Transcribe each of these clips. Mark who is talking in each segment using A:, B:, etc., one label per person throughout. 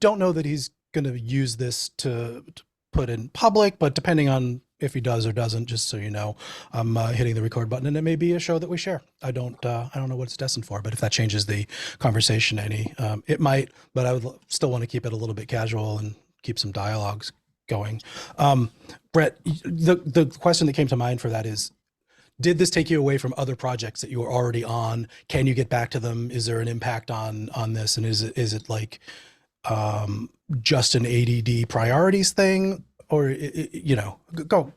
A: don't know that he's going to use this to put in public, but depending on if he does or doesn't, just so you know, I'm hitting the record button, and it may be a show that we share. I don't know what it's destined for, but if that changes the conversation any, it might. But I would still want to keep it a little bit casual and keep some dialogues going. Brett, the question that came to mind for that is, did this take you away from other projects that you were already on? Can you get back to them? Is there an impact on this? And is it like just an ADD priorities thing, or you know, go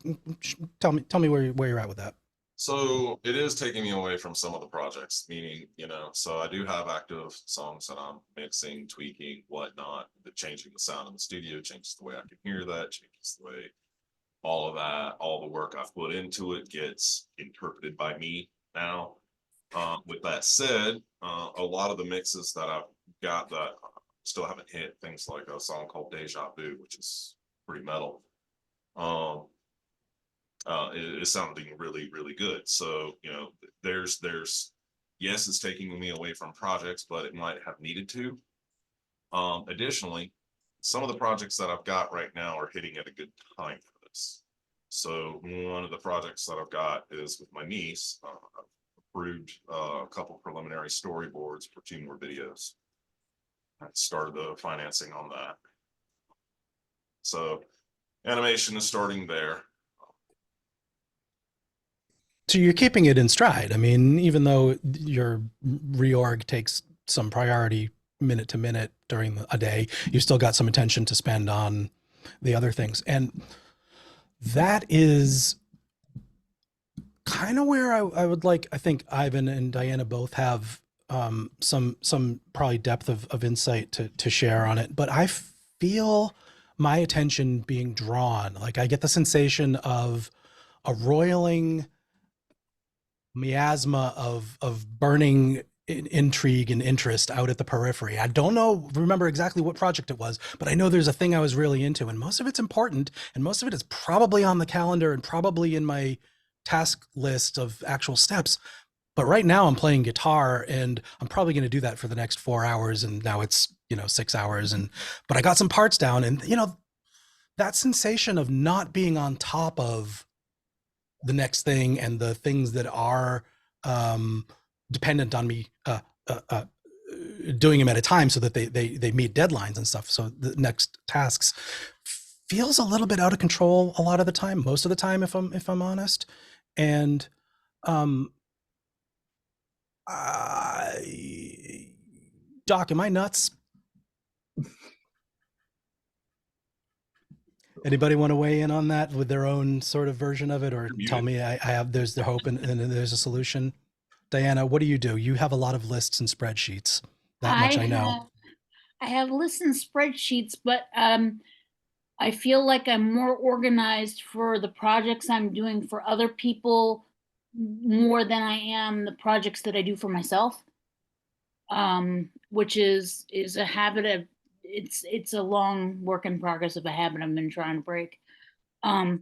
A: tell me where you're at with that.
B: So it is taking me away from some of the projects, meaning, you know, so I do have active songs that I'm mixing, tweaking, whatnot, changing the sound in the studio, changes the way I can hear that, changes the way all of that, all the work I've put into it gets interpreted by me now. With that said, a lot of the mixes that I've got that still haven't hit, things like a song called Deja Vu, which is pretty metal. It is sounding really, really good. So, you know, there's, yes, it's taking me away from projects, but it might have needed to. Additionally, some of the projects that I've got right now are hitting at a good time for this. So one of the projects that I've got is with my niece. I've approved a couple preliminary storyboards for 2 more videos. I started the financing on that. So animation is starting there.
A: So you're keeping it in stride. I mean, even though your reorg takes some priority minute to minute during a day, you still got some attention to spend on the other things. And that is kind of where I would like, I think Ivan and Diana both have some probably depth of insight to share on it. But I feel my attention being drawn. Like I get the sensation of a roiling miasma of burning intrigue and interest out at the periphery. I don't remember exactly what project it was, but I know there's a thing I was really into, and most of it's important, and most of it is probably on the calendar and probably in my task list of actual steps. But right now I'm playing guitar, and I'm probably going to do that for the next 4 hours, and now it's, you know, 6 hours, but I got some parts down, and you know, that sensation of not being on top of the next thing and the things that are dependent on me doing them at a time so that they meet deadlines and stuff. So the next tasks feels a little bit out of control a lot of the time, most of the time, if I'm honest. And Doc, am I nuts? Anybody want to weigh in on that with their own sort of version of it, or tell me there's the hope and there's a solution? Diana, what do? You have a lot of lists and spreadsheets. That much I know.
C: I have lists and spreadsheets, but I feel like I'm more organized for the projects I'm doing for other people more than I am the projects that I do for myself, which is a habit of, it's a long work in progress of a habit I've been trying to break, and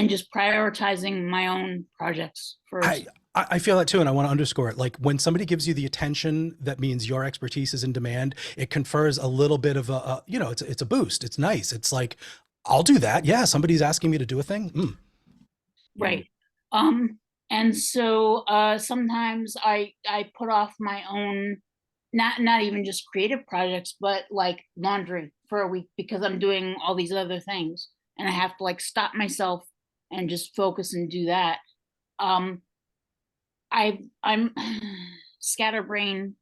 C: just prioritizing my own projects first.
A: I feel that too, and I want to underscore it. Like when somebody gives you the attention, that means your expertise is in demand. It confers a little bit of a you know, it's a boost. It's nice. It's like, I'll do that. Yeah, somebody's asking me to do a thing.
C: Right. And so sometimes I put off my own, not even just creative projects, but like laundry for a week because I'm doing all these other things, and I have to like stop myself and just focus and do that. I'm scatterbrained,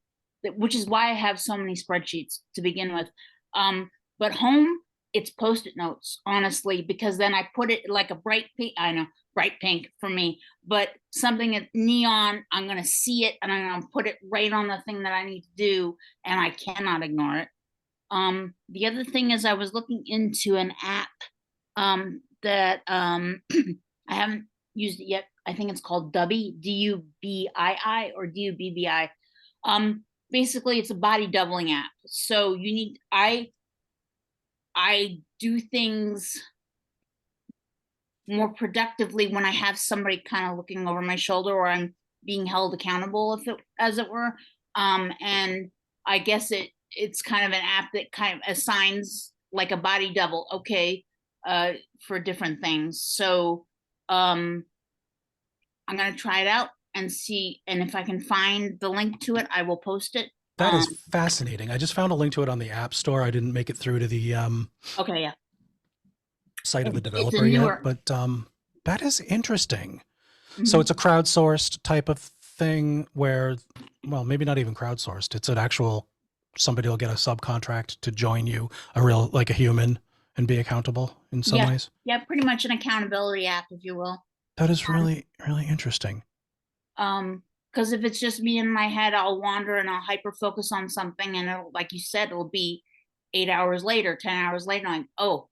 C: which is why I have so many spreadsheets to begin with. But home, it's Post-it notes, honestly, because then I put it like a bright pink, I know, bright pink for me, but something at neon, I'm gonna see it and I'm gonna put it right on the thing that I need to do, and I cannot ignore it. The other thing is I was looking into an app that I haven't used it yet. I think it's called Dubby, Dubbii or Dubbi. Basically it's a body doubling app. So you need, I do things more productively when I have somebody kind of looking over my shoulder, or I'm being held accountable, as it were. And I guess it it's kind of an app that kind of assigns like a body double, okay, for different things. So I'm gonna try it out and see, and if I can find the link to it, I will post it.
A: That is fascinating. I just found a link to it on the App Store. I didn't make it through to the
C: Okay, yeah.
A: site of the
C: It's a
A: developer
C: newer-
A: yet, but that is interesting. So
C: Mhm.
A: it's a crowdsourced type of thing where, well, maybe not even crowdsourced. It's an actual, somebody will get a subcontract to join you, a real, like a human, and be accountable in some
C: Yeah.
A: ways.
C: Yeah, pretty much an accountability app, if you will.
A: That is really, really interesting.
C: Because if it's just me in my head, I'll wander and I'll hyper focus on something, and it'll, like you said, it'll be 8 hours later, 10 hours later, I'm like, oh.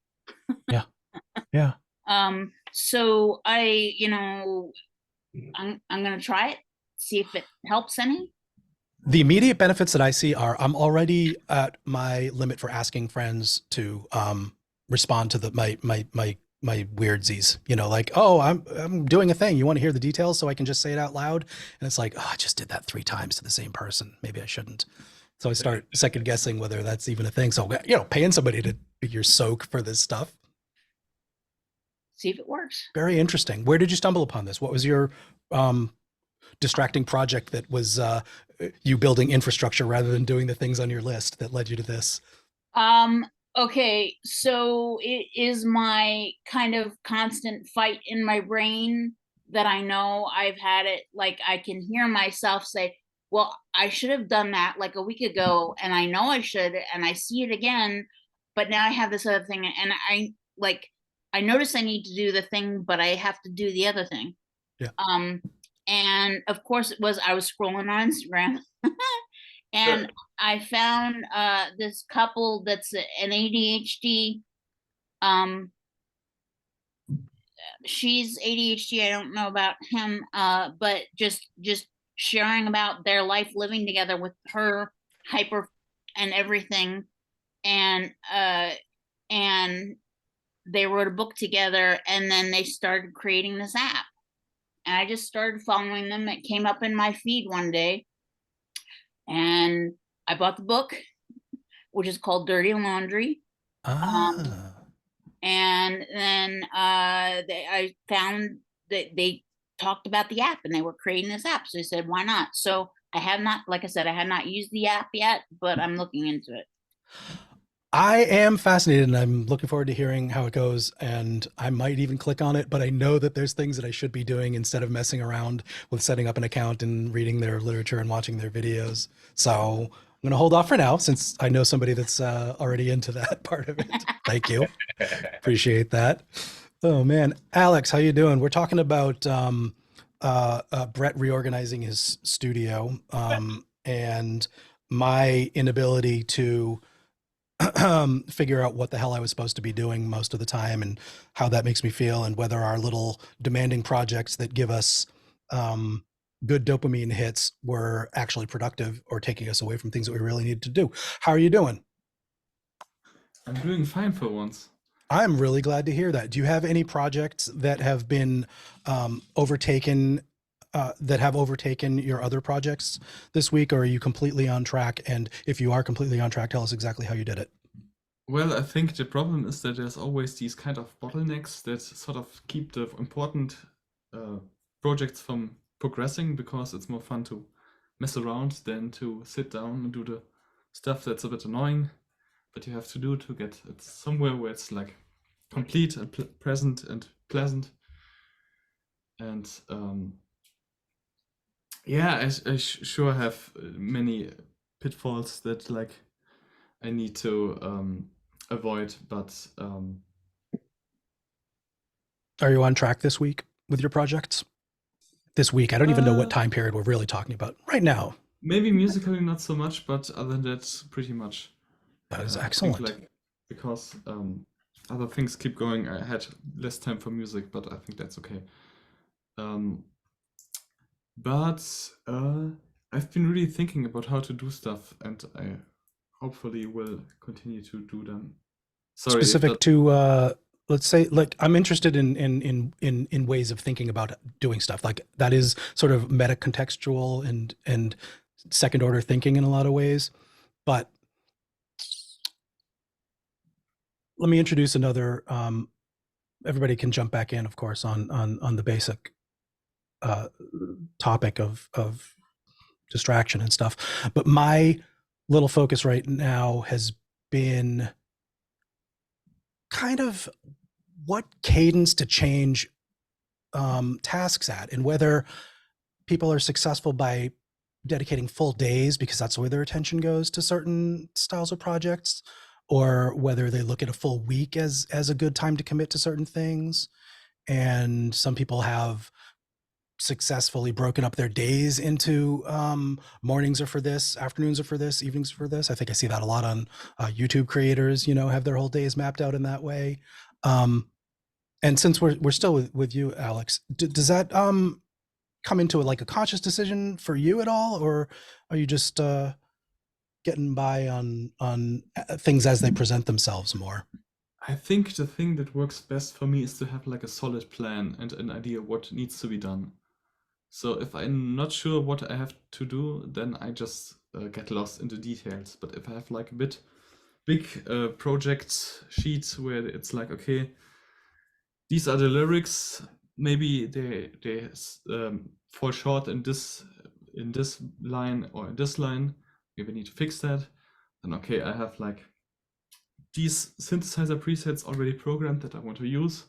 A: Yeah.
C: So I'm gonna try it, see if it helps any.
A: The immediate benefits that I see are I'm already at my limit for asking friends to respond to my weirdsies, like, oh, I'm doing a thing. You want to hear the details so I can just say it out loud? And it's like, oh, I just did that 3 times to the same person. Maybe I shouldn't. So I start second guessing whether that's even a thing. So, paying somebody to be your soak for this stuff.
C: See if it works.
A: Very interesting. Where did you stumble upon this? What was your distracting project that was you building infrastructure rather than doing the things on your list that led you to this?
C: Okay, so it is my kind of constant fight in my brain that I know I've had it, like I can hear myself say, well, I should have done that like a week ago, and I know I should, and I see it again, but now I have this other thing, and I notice I need to do the thing, but I have to do the other thing.
A: Yeah.
C: And of course I was scrolling on Instagram and
B: Sure.
C: I found this couple that's an ADHD. She's ADHD. I don't know about him, but just sharing about their life living together with her hyper and everything, and they wrote a book together, and then they started creating this app, and I just started following them. It came up in my feed one day, and I bought the book, which is called Dirty Laundry. And then I found that they talked about the app and they were creating this app. So I said, why not? So I have not, like I said, I have not used the app yet, but I'm looking into it.
A: I am fascinated and I'm looking forward to hearing how it goes, and I might even click on it, but I know that there's things that I should be doing instead of messing around with setting up an account and reading their literature and watching their videos. So I'm going to hold off for now since I know somebody that's already into that part of it. Thank you. Appreciate that. Oh man. Alex, how you doing? We're talking about Brett reorganizing his studio and my inability to figure out what the hell I was supposed to be doing most of the time and how that makes me feel, and whether our little demanding projects that give us good dopamine hits were actually productive or taking us away from things that we really needed to do. How are you doing?
D: I'm doing fine for once.
A: I'm really glad to hear that. Do you have any projects that have been overtaken your other projects this week, or are you completely on track? And if you are completely on track, tell us exactly how you did it.
D: Well, I think the problem is that there's always these kind of bottlenecks that sort of keep the important projects from progressing, because it's more fun to mess around than to sit down and do the stuff that's a bit annoying, but you have to do to get it somewhere where it's like complete and present and pleasant. And yeah, I sure have many pitfalls that like I need to avoid, but
A: Are you on track this week with your projects? This week, I don't even know what time period we're really talking about right now.
D: maybe musically not so much, but other than that, pretty much.
A: That is
D: I think,
A: excellent.
D: like, because other things keep going, I had less time for music, but I think that's okay. But I've been really thinking about how to do stuff, and I hopefully will continue to do them. Sorry, if
A: Specific
D: that-
A: to let's say, like, I'm interested in ways of thinking about doing stuff like that is sort of meta contextual and second order thinking in a lot of ways. But let me introduce another. Everybody can jump back in, of course, on the basic topic of distraction and stuff. But my little focus right now has been kind of what cadence to change tasks at, and whether people are successful by dedicating full days because that's where their attention goes to certain styles of projects, or whether they look at a full week as a good time to commit to certain things. And some people have successfully broken up their days into mornings are for this, afternoons are for this, evenings are for this. I think I see that a lot on YouTube creators, have their whole days mapped out in that way. And since we're still with you, Alex, does that come into like a conscious decision for you at all, or are you just getting by on things as they present themselves more?
D: I think the thing that works best for me is to have like a solid plan and an idea what needs to be done. So if I'm not sure what I have to do, then I just get lost in the details. But if I have like a big project sheet where it's like, okay, these are the lyrics, maybe they fall short in this line or in this line, maybe I need to fix that. Then okay, I have like these synthesizer presets already programmed that I want to use.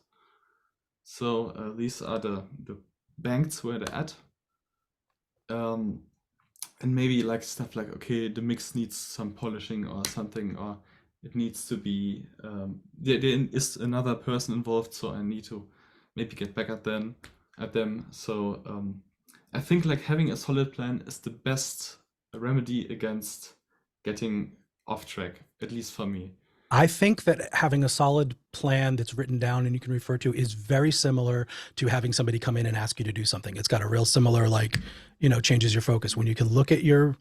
D: So these are the banks where they're at. And maybe like stuff like, okay, the mix needs some polishing or something, or it needs to be, there is another person involved, so I need to maybe get back at them. So I think like having a solid plan is the best remedy against getting off track, at least for me.
A: I think that having a solid plan that's written down and you can refer to is very similar to having somebody come in and ask you to do something. It's got a real similar, like, changes your focus. When you can look at your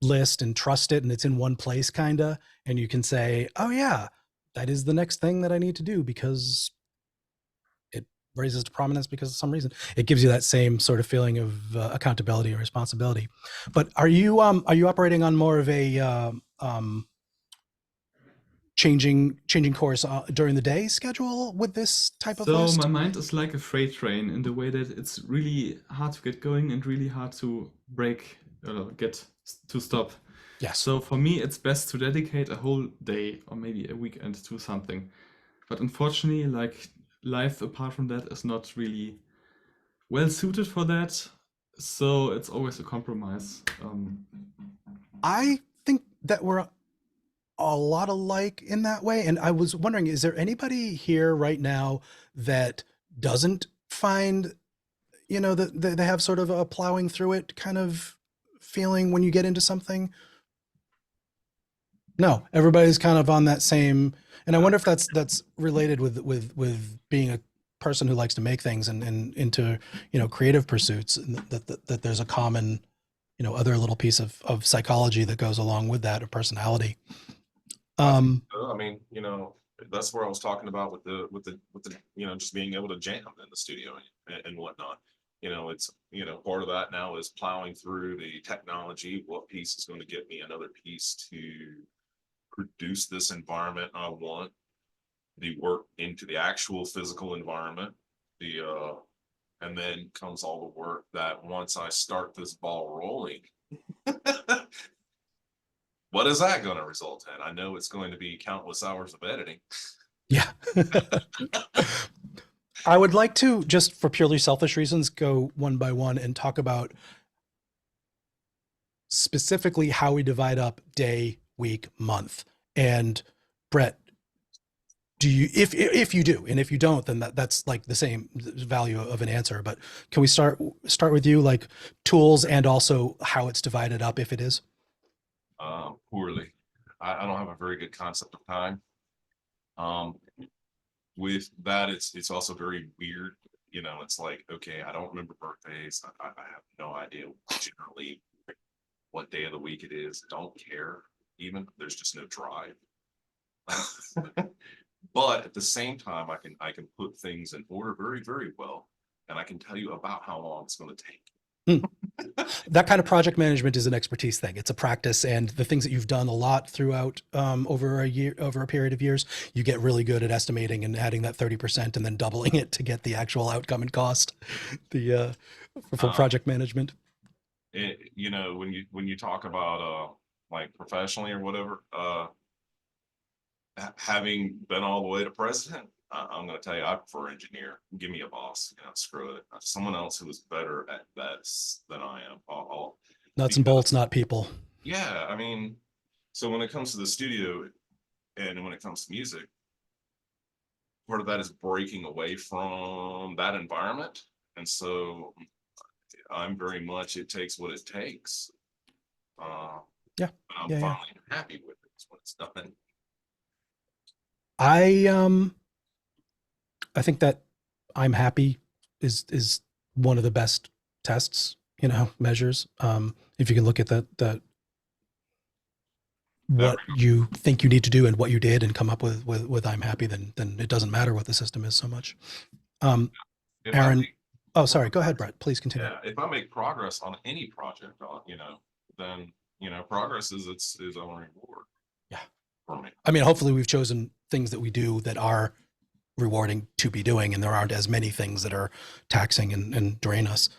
A: list and trust it and it's in one place kind of, and you can say, oh yeah, that is the next thing that I need to do because it raises to prominence because of some reason. It gives you that same sort of feeling of accountability and responsibility. But are you operating on more of a changing course during the day schedule with this type of list?
D: So my mind is like a freight train in the way that it's really hard to get going and really hard to break, get to stop.
A: Yes.
D: So for me, it's best to dedicate a whole day or maybe a weekend to something. But unfortunately, like life apart from that is not really well suited for that. So it's always a compromise.
A: I think that we're a lot alike in that way. And I was wondering, is there anybody here right now that doesn't find, that they have sort of a plowing through it kind of feeling when you get into something? No, everybody's kind of on that same. And I wonder if that's related with being a person who likes to make things and into, creative pursuits, and that there's a common, other little piece of psychology that goes along with that, or personality.
B: I mean, that's where I was talking about with the just being able to jam in the studio and whatnot. It's part of that now is plowing through the technology. What piece is going to get me another piece to produce this environment I want? The work into the actual physical environment. And then comes all the work that once I start this ball rolling. What is that going to result in? I know it's going to be countless hours of editing.
A: Yeah. I would like to, just for purely selfish reasons, go one by one and talk about specifically how we divide up day, week, month. And Brett, do you, if you do, and if you don't, then that's like the same value of an answer. But can we start with you, like tools and also how it's divided up, if it is?
B: Poorly. I don't have a very good concept of time. With that, it's also very weird. It's like, okay, I don't remember birthdays. I have no idea generally what day of the week it is. Don't care. Even there's just no drive. But at the same time, I can put things in order very, very well, and I can tell you about how long it's going to take.
A: That kind of project management is an expertise thing. It's a practice, and the things that you've done a lot throughout over a period of years, you get really good at estimating and adding that 30% and then doubling it to get the actual outcome and cost. The for project management.
B: You know, when you talk about like professionally or whatever, having been all the way to president, I'm going to tell you, I prefer engineer. Give me a boss, you know, screw it. Someone else who is better at that than I am.
A: Nuts and bolts, not people.
B: Yeah, I mean, so when it comes to the studio and when it comes to music, part of that is breaking away from that environment. And so I'm very much, it takes what it takes.
A: Yeah.
B: I'm
A: Yeah,
B: finally happy with it when it's done.
A: I think that I'm happy is one of the best tests, you know, measures. If you can look at that what you think you need to do and what you did and come up with I'm happy, then it doesn't matter what the system is so much. Aaron, oh, sorry, go ahead, Brett, please continue.
B: Yeah, if I make progress on any project, you know, then, you know, progress is its own reward.
A: Yeah.
B: For me. I
A: mean, hopefully we've chosen things that we do that are rewarding to be doing, and there aren't as many things that are taxing and drain us.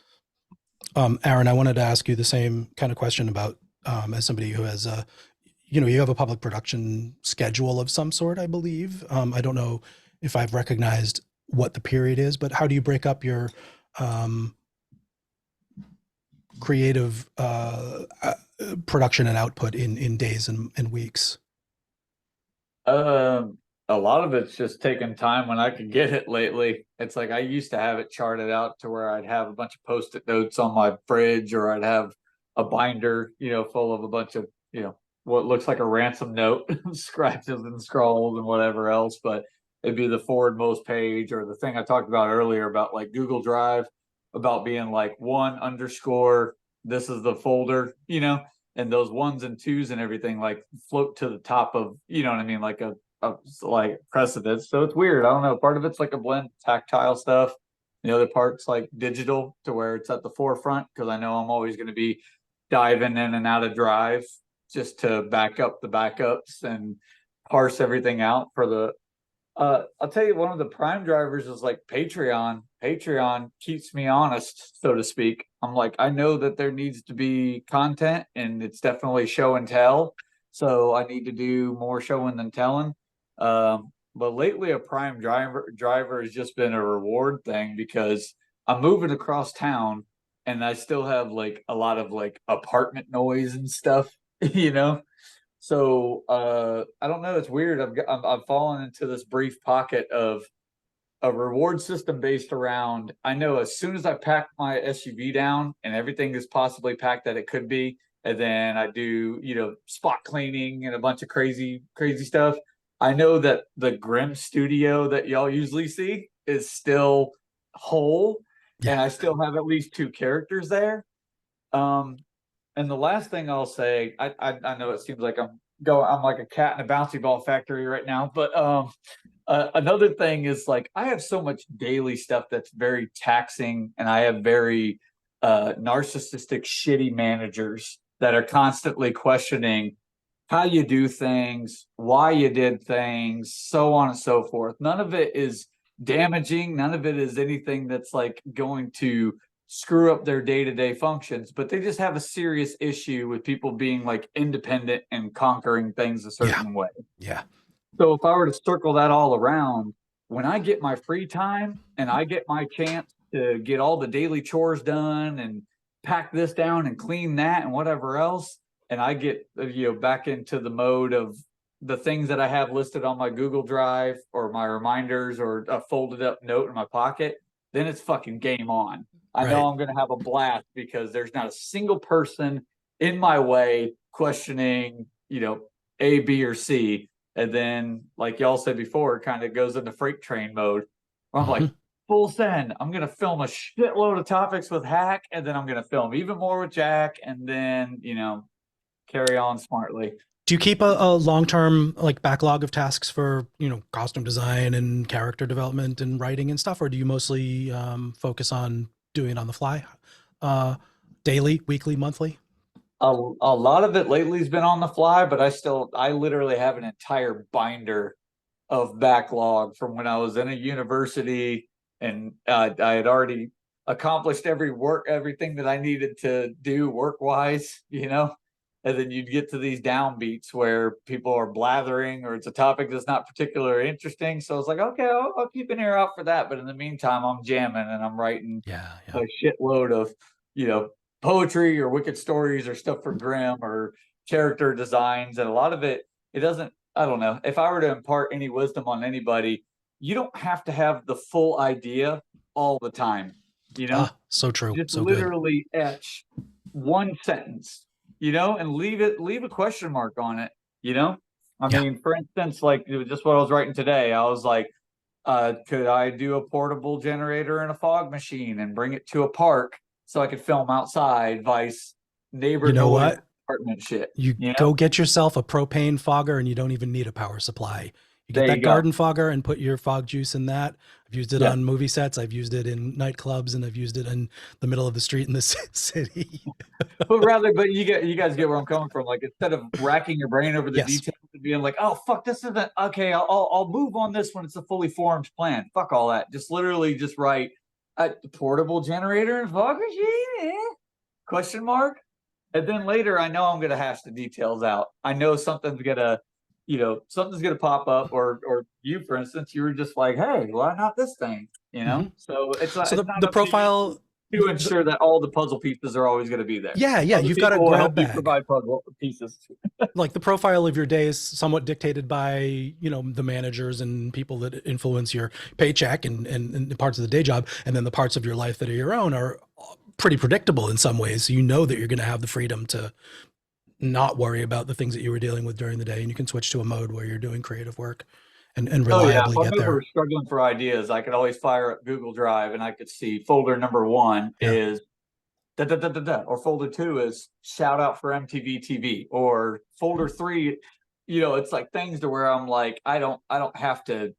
A: Aaron, I wanted to ask you the same kind of question about, as somebody who has, you know, you have a public production schedule of some sort, I believe. I don't know if I've recognized what the period is, but how do you break up your creative production and output in days and weeks?
E: A lot of it's just taking time when I could get it lately. It's like I used to have it charted out to where I'd have a bunch of Post-it notes on my fridge, or I'd have a binder, you know, full of a bunch of, you know, what looks like a ransom note, scratches and scrawls and whatever else. But it'd be the forwardmost page, or the thing I talked about earlier about like Google Drive, about being like 1_ this is the folder, you know, and those 1s and 2s and everything like float to the top of, you know what I mean, like a like precedence. So it's weird. I don't know. Part of it's like a blend, tactile stuff. The other part's like digital, to where it's at the forefront, because I know I'm always going to be diving in and out of Drive just to back up the backups and parse everything out for the I'll tell you, one of the prime drivers is like Patreon. Patreon keeps me honest, so to speak. I'm like, I know that there needs to be content, and it's definitely show and tell. So I need to do more showing than telling. But lately a prime driver has just been a reward thing, because I'm moving across town and I still have like a lot of like apartment noise and stuff, you know? So I don't know. It's weird. I've fallen into this brief pocket of a reward system based around, I know as soon as I pack my SUV down and everything is possibly packed that it could be, and then I do, you know, spot cleaning and a bunch of crazy stuff, I know that the Grim studio that y'all usually see is still whole, and I still have at least 2 characters there. And the last thing I'll say, I know it seems like I'm like a cat in a bouncy ball factory right now, but another thing is like I have so much daily stuff that's very taxing, and I have very narcissistic, shitty managers that are constantly questioning how you do things, why you did things, so on and so forth. None of it is damaging. None of it is anything that's like going to screw up their day-to-day functions, but they just have a serious issue with people being like independent and conquering things a certain way.
A: Yeah.
E: So if I were to circle that all around, when I get my free time and I get my chance to get all the daily chores done and pack this down and clean that and whatever else, and I get, you know, back into the mode of the things that I have listed on my Google Drive or my reminders or a folded up note in my pocket, then it's fucking game on. I know I'm going to have a blast, because there's not a single person in my way questioning, you know, A, B, or C. And then, like y'all said before, it kind of goes into freight train mode. I'm like, full send. I'm going to film a shitload of topics with Hack, and then I'm going to film even more with Jack, and then, you know, carry on smartly.
A: Do you keep a long-term like backlog of tasks for, you know, costume design and character development and writing and stuff, or do you mostly focus on doing it on the fly? Daily, weekly, monthly?
E: A lot of it lately has been on the fly, but I literally have an entire binder of backlog from when I was in a university, and I had already accomplished everything that I needed to do work wise, and then you'd get to these downbeats where people are blathering or it's a topic that's not particularly interesting. So it's like, okay, I'll keep an ear out for that. But in the meantime, I'm jamming and I'm writing a shitload of, poetry or wicked stories or stuff for Grimm or character designs. And a lot of it doesn't, I don't know, if I were to impart any wisdom on anybody, you don't have to have the full idea all the time,
A: So true.
E: just
A: So good.
E: literally etch one sentence, and leave a question mark on it, I mean, for instance, like just what I was writing today, I was like, could I do a portable generator and a fog machine and bring it to a park so I could film outside, vice neighbor
A: You know
E: noise
A: what?
E: apartment shit.
A: You go get yourself a propane fogger and you don't even need a power supply. You get
E: There
A: that
E: you go.
A: garden fogger and put your fog juice in that. I've used it
E: Yeah.
A: on movie sets. I've used it in nightclubs, and I've used it in the middle of the street in the city.
E: But you guys get where I'm coming from. Like, instead of racking your brain over the
A: Yes.
E: details and being like, oh fuck, this isn't okay. I'll move on this when it's a fully formed plan. Fuck all that. Just literally just write a portable generator and fog machine? Question mark. And then later, I know I'm gonna hash the details out. I know something's gonna pop up. Or you, for instance, you were just like, hey, why not this thing? So it's not.
A: So
E: it's not
A: the
E: up to you
A: profile,
E: to ensure that all the puzzle pieces are always going to be there.
A: yeah,
E: Other
A: you've got a
E: people will
A: grab
E: help you
A: bag.
E: provide puzzle pieces.
A: Like the profile of your day is somewhat dictated by, the managers and people that influence your paycheck and parts of the day job. And then the parts of your life that are your own are pretty predictable in some ways. So you know that you're going to have the freedom to not worry about the things that you were dealing with during the day. And you can switch to a mode where you're doing creative work and reliably
E: If
A: get
E: I'm
A: there.
E: ever struggling for ideas, I could always fire up Google Drive and I could see folder number 1 is da da da da da, or folder 2 is shout out for MTV TV, or folder 3, it's like things to where I'm like, I don't have to,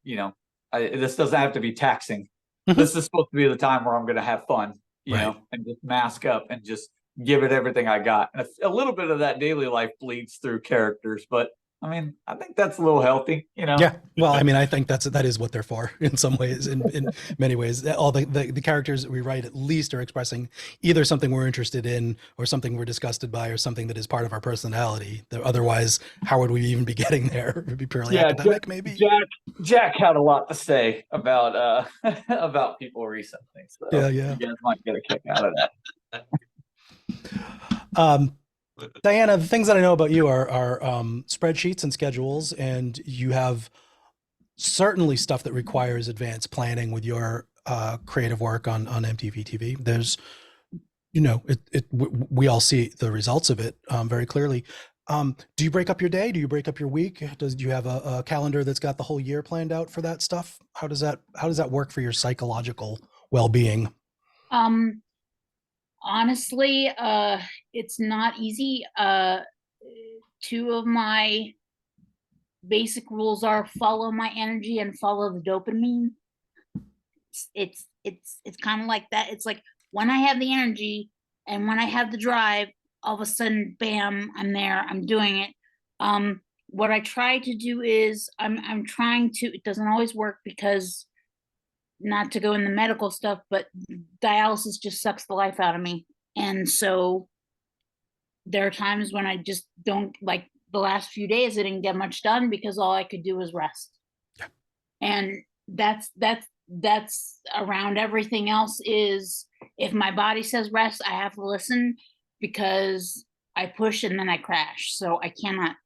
E: this doesn't have to be taxing. This is supposed to be the time where I'm going to have fun, and just mask up and just give it everything I got. And a little bit of that daily life bleeds through characters, but I mean, I think that's a little healthy,
A: Yeah. Well, I mean, I think that is what they're for in some ways, in many ways. All the characters that we write at least are expressing either something we're interested in or something we're disgusted by or something that is part of our personality. Otherwise, how would we even be getting there? It would be purely academic, maybe.
E: Jack had a lot to say about about people recently. So
A: Yeah.
E: you guys might get a kick out of that.
A: Diana, the things that I know about you are spreadsheets and schedules, and you have certainly stuff that requires advanced planning with your creative work on MTV TV. There's, we all see the results of it very clearly. Do you break up your day? Do you break up your week? Do you have a calendar that's got the whole year planned out for that stuff? How does that work for your psychological well-being?
C: Honestly, it's not easy. 2 of my basic rules are follow my energy and follow the dopamine. It's kind of like that. It's like when I have the energy and when I have the drive, all of a sudden, bam, I'm there, I'm doing it. What I try to do is I'm trying to, it doesn't always work because, not to go in the medical stuff, but dialysis just sucks the life out of me. And so there are times when I just don't, like the last few days, I didn't get much done because all I could do was rest.
A: Yeah.
C: And that's around everything else. Is if my body says rest, I have to listen, because I push and then I crash. So I cannot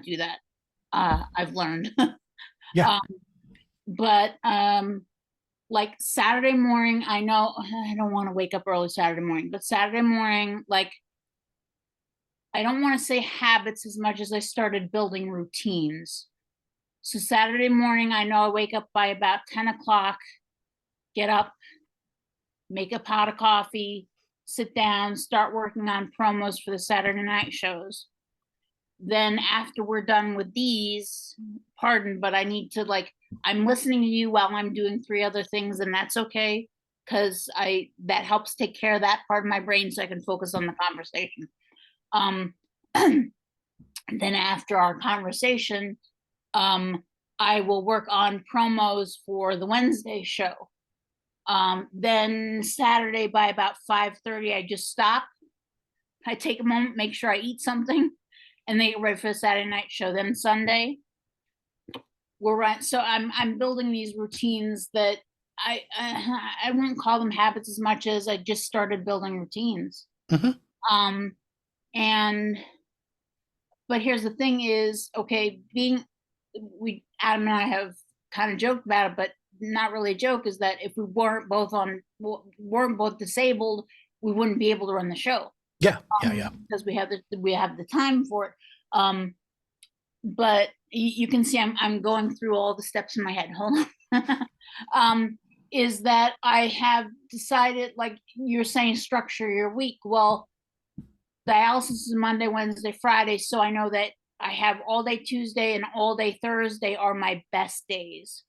C: do that. I've learned.
A: Yeah.
C: Like Saturday morning, I know I don't want to wake up early Saturday morning, but Saturday morning, like, I don't want to say habits as much as I started building routines. So Saturday morning, I know I wake up by about 10 o'clock, get up, make a pot of coffee, sit down, start working on promos for the Saturday night shows. Then after we're done with these, pardon, but I need to, like, I'm listening to you while I'm doing 3 other things, and that's okay. because that helps take care of that part of my brain so I can focus on the conversation. Then after our conversation, I will work on promos for the Wednesday show. Then Saturday by about 5:30, I just stop. I take a moment, make sure I eat something, and they get ready for the Saturday night show. Then Sunday, we're right. So I'm building these routines that I wouldn't call them habits as much as I just started building routines.
A: Mhm.
C: But here's the thing is, okay, Adam and I have kind of joked about it, but not really a joke, is that if we weren't both disabled, we wouldn't be able to run the show.
A: Yeah. Yeah.
C: Because we have the time for it. But you can see I'm going through all the steps in my head. Hold on. Is that I have decided, like you're saying, structure your week. Well, dialysis is Monday, Wednesday, Friday, so I know that I have all day Tuesday and all day Thursday are my best days.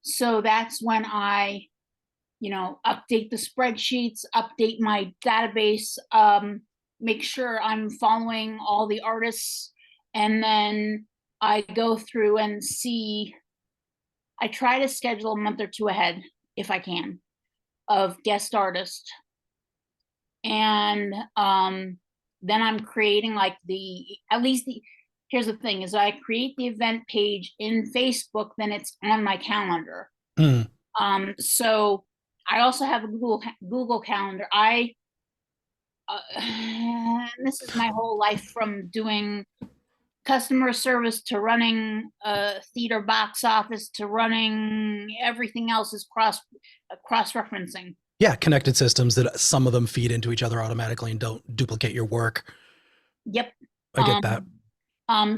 C: So that's when I, update the spreadsheets, update my database, make sure I'm following all the artists, and then I go through and see. I try to schedule a month or two ahead, if I can, of guest artists. And then I'm creating here's the thing is I create the event page in Facebook, then it's on my calendar.
A: Mm.
C: So I also have a Google Calendar. This is my whole life, from doing customer service to running a theater box office to running everything else, is cross-referencing.
A: Yeah, connected systems that some of them feed into each other automatically and don't duplicate your work.
C: Yep.
A: I get that.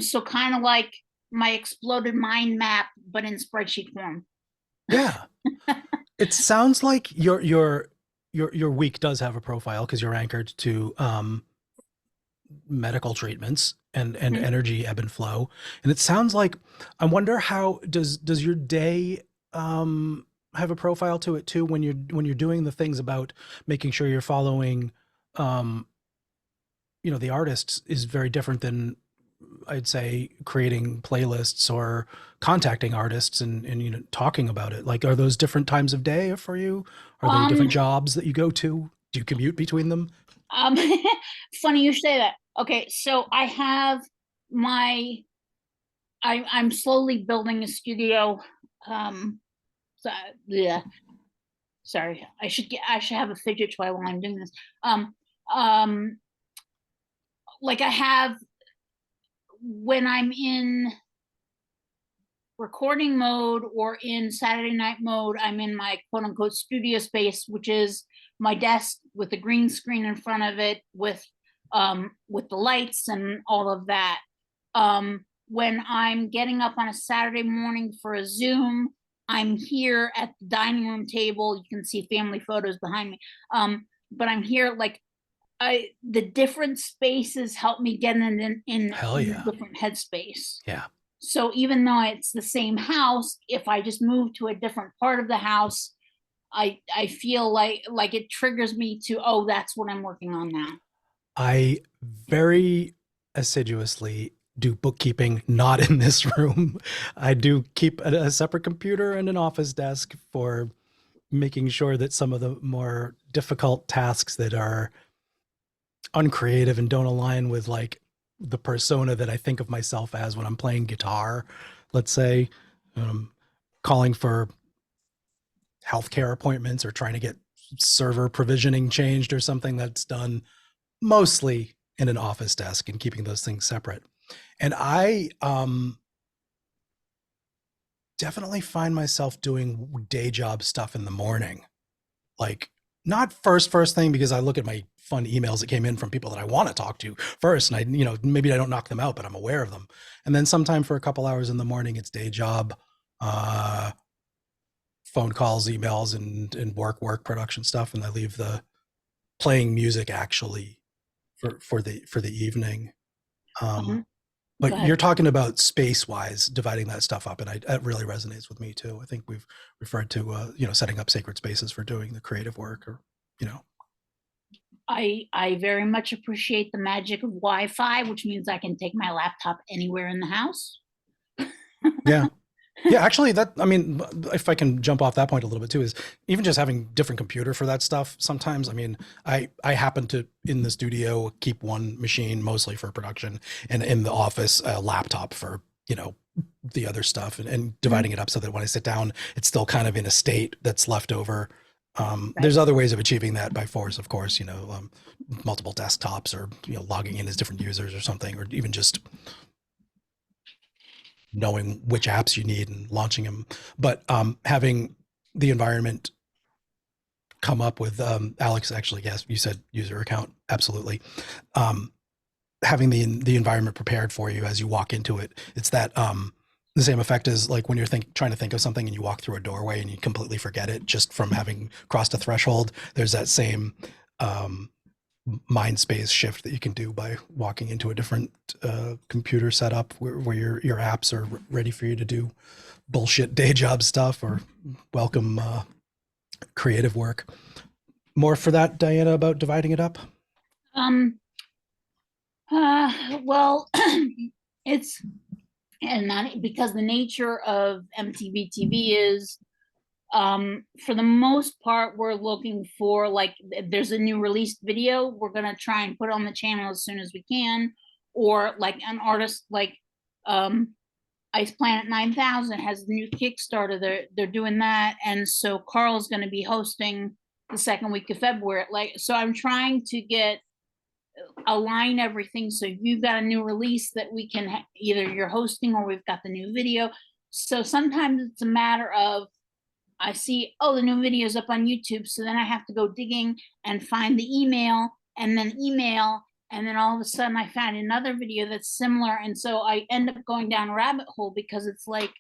C: So kind of like my exploded mind map, but in spreadsheet form.
A: Yeah. It sounds like your week does have a profile because you're anchored to medical treatments and
C: Mhm.
A: energy ebb and flow. And it sounds like, I wonder, how does your day have a profile to it too, when you're doing the things about making sure you're following the artists is very different than, I'd say, creating playlists or contacting artists and talking about it. Like, are those different times of day for you? Are they different jobs that you go to? Do you commute between them?
C: Funny you say that. Okay, so I have I'm slowly building a studio. So, yeah. Sorry, I should have a fidget toy while I'm doing this. Like I have, when I'm in recording mode or in Saturday night mode, I'm in my quote unquote studio space, which is my desk with a green screen in front of it with the lights and all of that. When I'm getting up on a Saturday morning for a Zoom, I'm here at the dining room table. You can see family photos behind me. But I'm here, like, the different spaces help me get in
A: Hell yeah.
C: a different headspace.
A: Yeah.
C: So even though it's the same house, if I just move to a different part of the house, I feel like it triggers me to, oh, that's what I'm working on now.
A: I very assiduously do bookkeeping, not in this room. I do keep a separate computer and an office desk for making sure that some of the more difficult tasks that are uncreative and don't align with like the persona that I think of myself as when I'm playing guitar, let's say, calling for healthcare appointments or trying to get server provisioning changed or something, that's done mostly in an office desk and keeping those things separate. And I definitely find myself doing day job stuff in the morning. Like, not first thing, because I look at my fun emails that came in from people that I want to talk to first, and I, maybe I don't knock them out, but I'm aware of them. And then sometime for a couple hours in the morning, it's day job, phone calls, emails, and work production stuff. And I leave the playing music actually for the evening. But
C: ahead.
A: you're talking about space-wise, dividing that stuff up, and that really resonates with me too. I think we've referred to, setting up sacred spaces for doing the creative work, or,
C: I very much appreciate the magic of Wi-Fi, which means I can take my laptop anywhere in the house.
A: Yeah. Yeah, actually, if I can jump off that point a little bit too, is even just having different computer for that stuff. Sometimes, I happen to, in the studio, keep one machine mostly for production, and in the office, a laptop for, the other stuff, and dividing it up so that when I sit down, it's still kind of in a state that's left over. There's other ways of achieving that by force, of course, multiple desktops, or, logging in as different users or something, or even just knowing which apps you need and launching them. But having the environment come up with, Alex, actually, yes, you said user account, absolutely. Having the environment prepared for you as you walk into it, it's that the same effect as like when you're trying to think of something and you walk through a doorway and you completely forget it just from having crossed a threshold. There's that same mind space shift that you can do by walking into a different computer setup where your apps are ready for you to do bullshit day job stuff or welcome creative work. More for that, Diana, about dividing it up?
C: Well, it's, and not because the nature of MTV TV is, for the most part, we're looking for, like, if there's a new released video, we're gonna try and put it on the channel as soon as we can. Or like an artist like Ice Planet 9000 has a new Kickstarter. They're doing that, and so Carl's gonna be hosting the second week of February. Like, so I'm trying to align everything so you've got a new release that we can either you're hosting or we've got the new video. So sometimes it's a matter of, I see, oh, the new video is up on YouTube, so then I have to go digging and find the email, and then all of a sudden I find another video that's similar, and so I end up going down a rabbit hole because it's like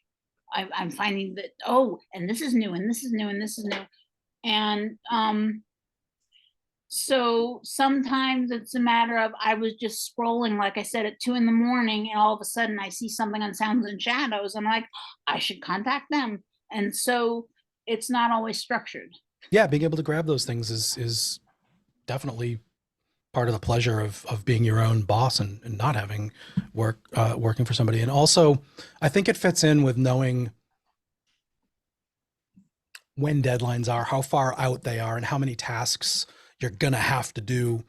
C: I'm finding that, oh, and this is new, and this is new, and this is new, and so sometimes it's a matter of, I was just scrolling, like I said, at 2 a.m, and all of a sudden I see something on Sounds and Shadows. I'm like, I should contact them. And so it's not always structured.
A: Yeah, being able to grab those things is definitely part of the pleasure of being your own boss and not having working for somebody. And also, I think it fits in with knowing when deadlines are, how far out they are, and how many tasks you're gonna have to do.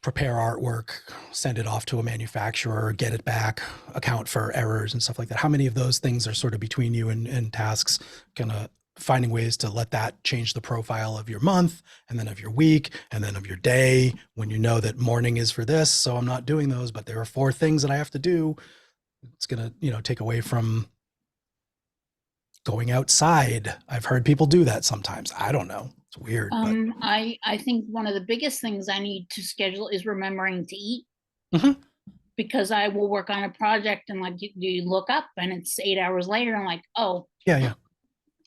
A: Prepare artwork, send it off to a manufacturer, get it back, account for errors and stuff like that. How many of those things are sort of between you and tasks? Kind finding ways to let that change the profile of your month, and then of your week, and then of your day, when you know that morning is for this, so I'm not doing those, but there are 4 things that I have to do. It's gonna, take away from going outside. I've heard people do that sometimes. I don't know. It's weird. But
C: I think one of the biggest things I need to schedule is remembering to eat.
A: Mhm.
C: Because I will work on a project and like you look up and it's 8 hours later. I'm like, oh.
A: Yeah.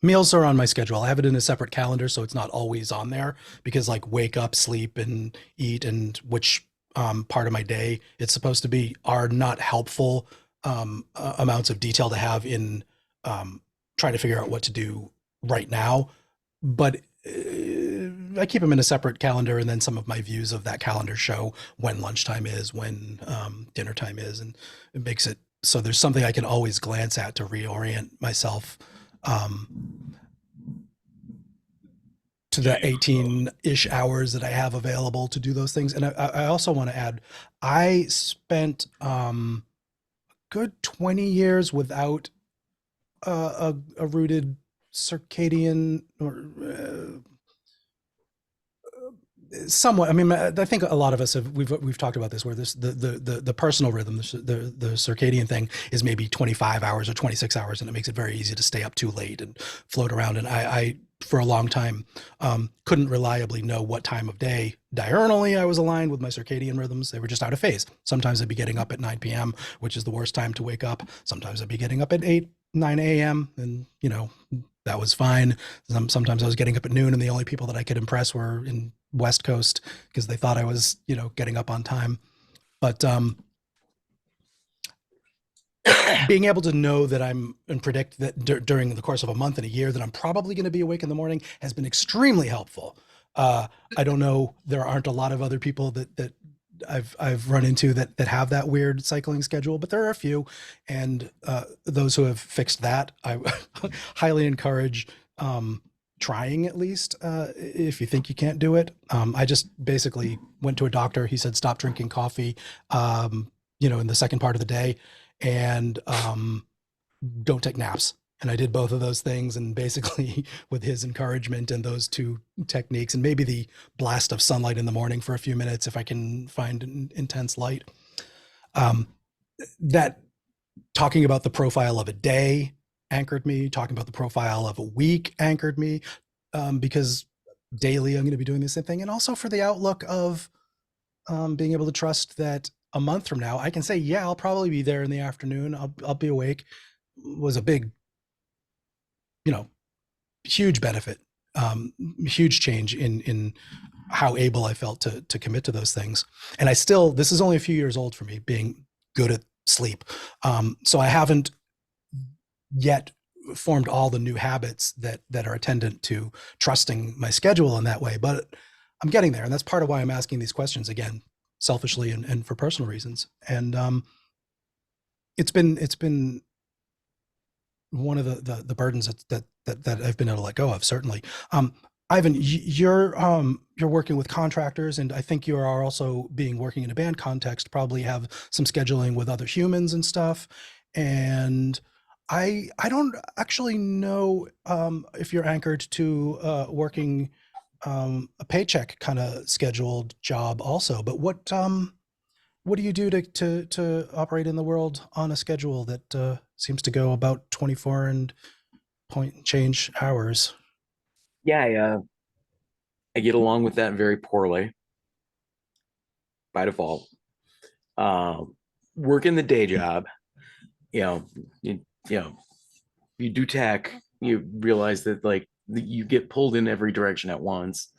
A: Meals are on my schedule. I have it in a separate calendar, so it's not always on there, because like wake up, sleep, and eat, and which part of my day it's supposed to be, are not helpful amounts of detail to have in trying to figure out what to do right now. But I keep them in a separate calendar, and then some of my views of that calendar show when lunchtime is, when dinner time is, and it makes it so there's something I can always glance at to reorient myself to the 18-ish hours that I have available to do those things. And I also want to add, I spent good 20 years without a rooted circadian or somewhat. I mean, I think a lot of us we've talked about this, where this the personal rhythm, the circadian thing is maybe 25 hours or 26 hours, and it makes it very easy to stay up too late and float around. And I for a long time couldn't reliably know what time of day diurnally I was aligned with my circadian rhythms. They were just out of phase. Sometimes I'd be getting up at 9 p.m., which is the worst time to wake up. Sometimes I'd be getting up at 9 a.m. and that was fine. Sometimes I was getting up at noon, and the only people that I could impress were in West Coast because they thought I was, getting up on time. But being able to know that I'm and predict that during the course of a month and a year that I'm probably going to be awake in the morning has been extremely helpful. I don't know, there aren't a lot of other people that I've run into that have that weird cycling schedule, but there are a few, and those who have fixed that, I highly encourage trying at least if you think you can't do it. I just basically went to a doctor. He said stop drinking coffee, in the second part of the day, and don't take naps. And I did both of those things, and basically with his encouragement and those two techniques, and maybe the blast of sunlight in the morning for a few minutes if I can find intense light, that talking about the profile of a day anchored me, talking about the profile of a week anchored me, because daily I'm going to be doing the same thing. And also for the outlook of being able to trust that a month from now I can say, yeah, I'll probably be there in the afternoon. I'll be awake, was a big, huge benefit, huge change in how able I felt to commit to those things. And this is only a few years old for me, being good at sleep. So I haven't yet formed all the new habits that are attendant to trusting my schedule in that way, but I'm getting there. And that's part of why I'm asking these questions, again, selfishly and for personal reasons. And it's been one of the burdens that I've been able to let go of, certainly. Ivan, you're working with contractors, and I think you are also working in a band context, probably have some scheduling with other humans and stuff. And I don't actually know if you're anchored to working a paycheck kind of scheduled job also, but what do you do to operate in the world on a schedule that seems to go about 24 and point change hours?
F: Yeah, I get along with that very poorly by default. Working the day job, you do tech, you realize that like you get pulled in every direction at once.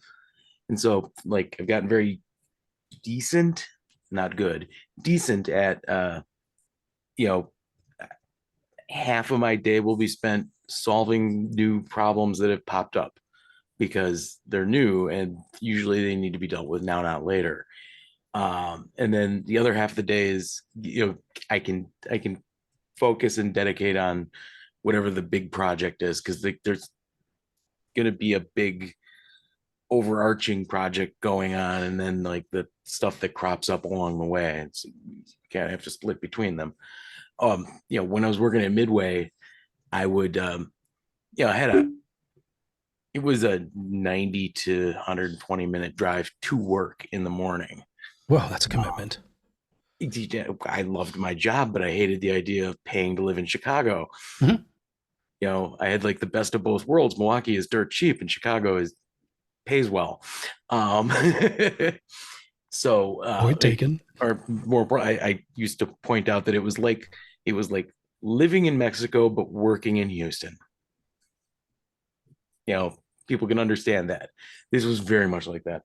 F: And so like I've gotten very decent, not good, decent at half of my day will be spent solving new problems that have popped up because they're new and usually they need to be dealt with now, not later. And then the other half of the day is, I can focus and dedicate on whatever the big project is, because there's going to be a big overarching project going on, and then like the stuff that crops up along the way. It's, you can't have to split between them. When I was working at Midway, I would, it was a 90 to 120 minute drive to work in the morning.
A: Whoa, that's a commitment.
F: I loved my job, but I hated the idea of paying to live in Chicago.
A: Mm-hmm.
F: I had like the best of both worlds. Milwaukee is dirt cheap and Chicago pays well. So
A: point taken.
F: Or more, I used to point out that it was like living in Mexico but working in Houston. People can understand that. This was very much like that.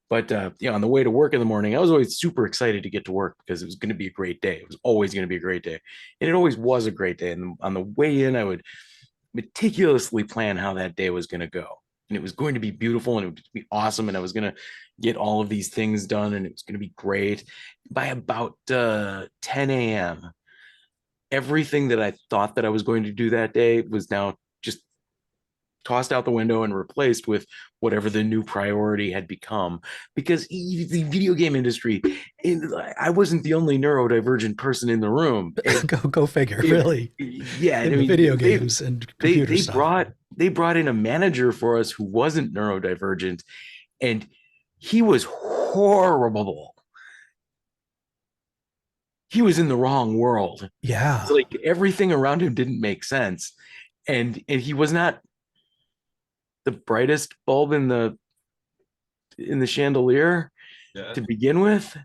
F: But on the way to work in the morning, I was always super excited to get to work because it was going to be a great day. It was always going to be a great day, and it always was a great day. And on the way in, I would meticulously plan how that day was going to go, and it was going to be beautiful, and it would be awesome, and I was going to get all of these things done, and it was going to be great. By about 10 a.m., everything that I thought that I was going to do that day was now just tossed out the window and replaced with whatever the new priority had become, because the video game industry, I wasn't the only neurodivergent person in the room.
A: Go figure, really.
F: Yeah,
A: in video games and computer stuff.
F: They brought in a manager for us who wasn't neurodivergent, and he was horrible. He was in the wrong world.
A: Yeah,
F: it's like everything around him didn't make sense, and he was not the brightest bulb in the chandelier to begin with,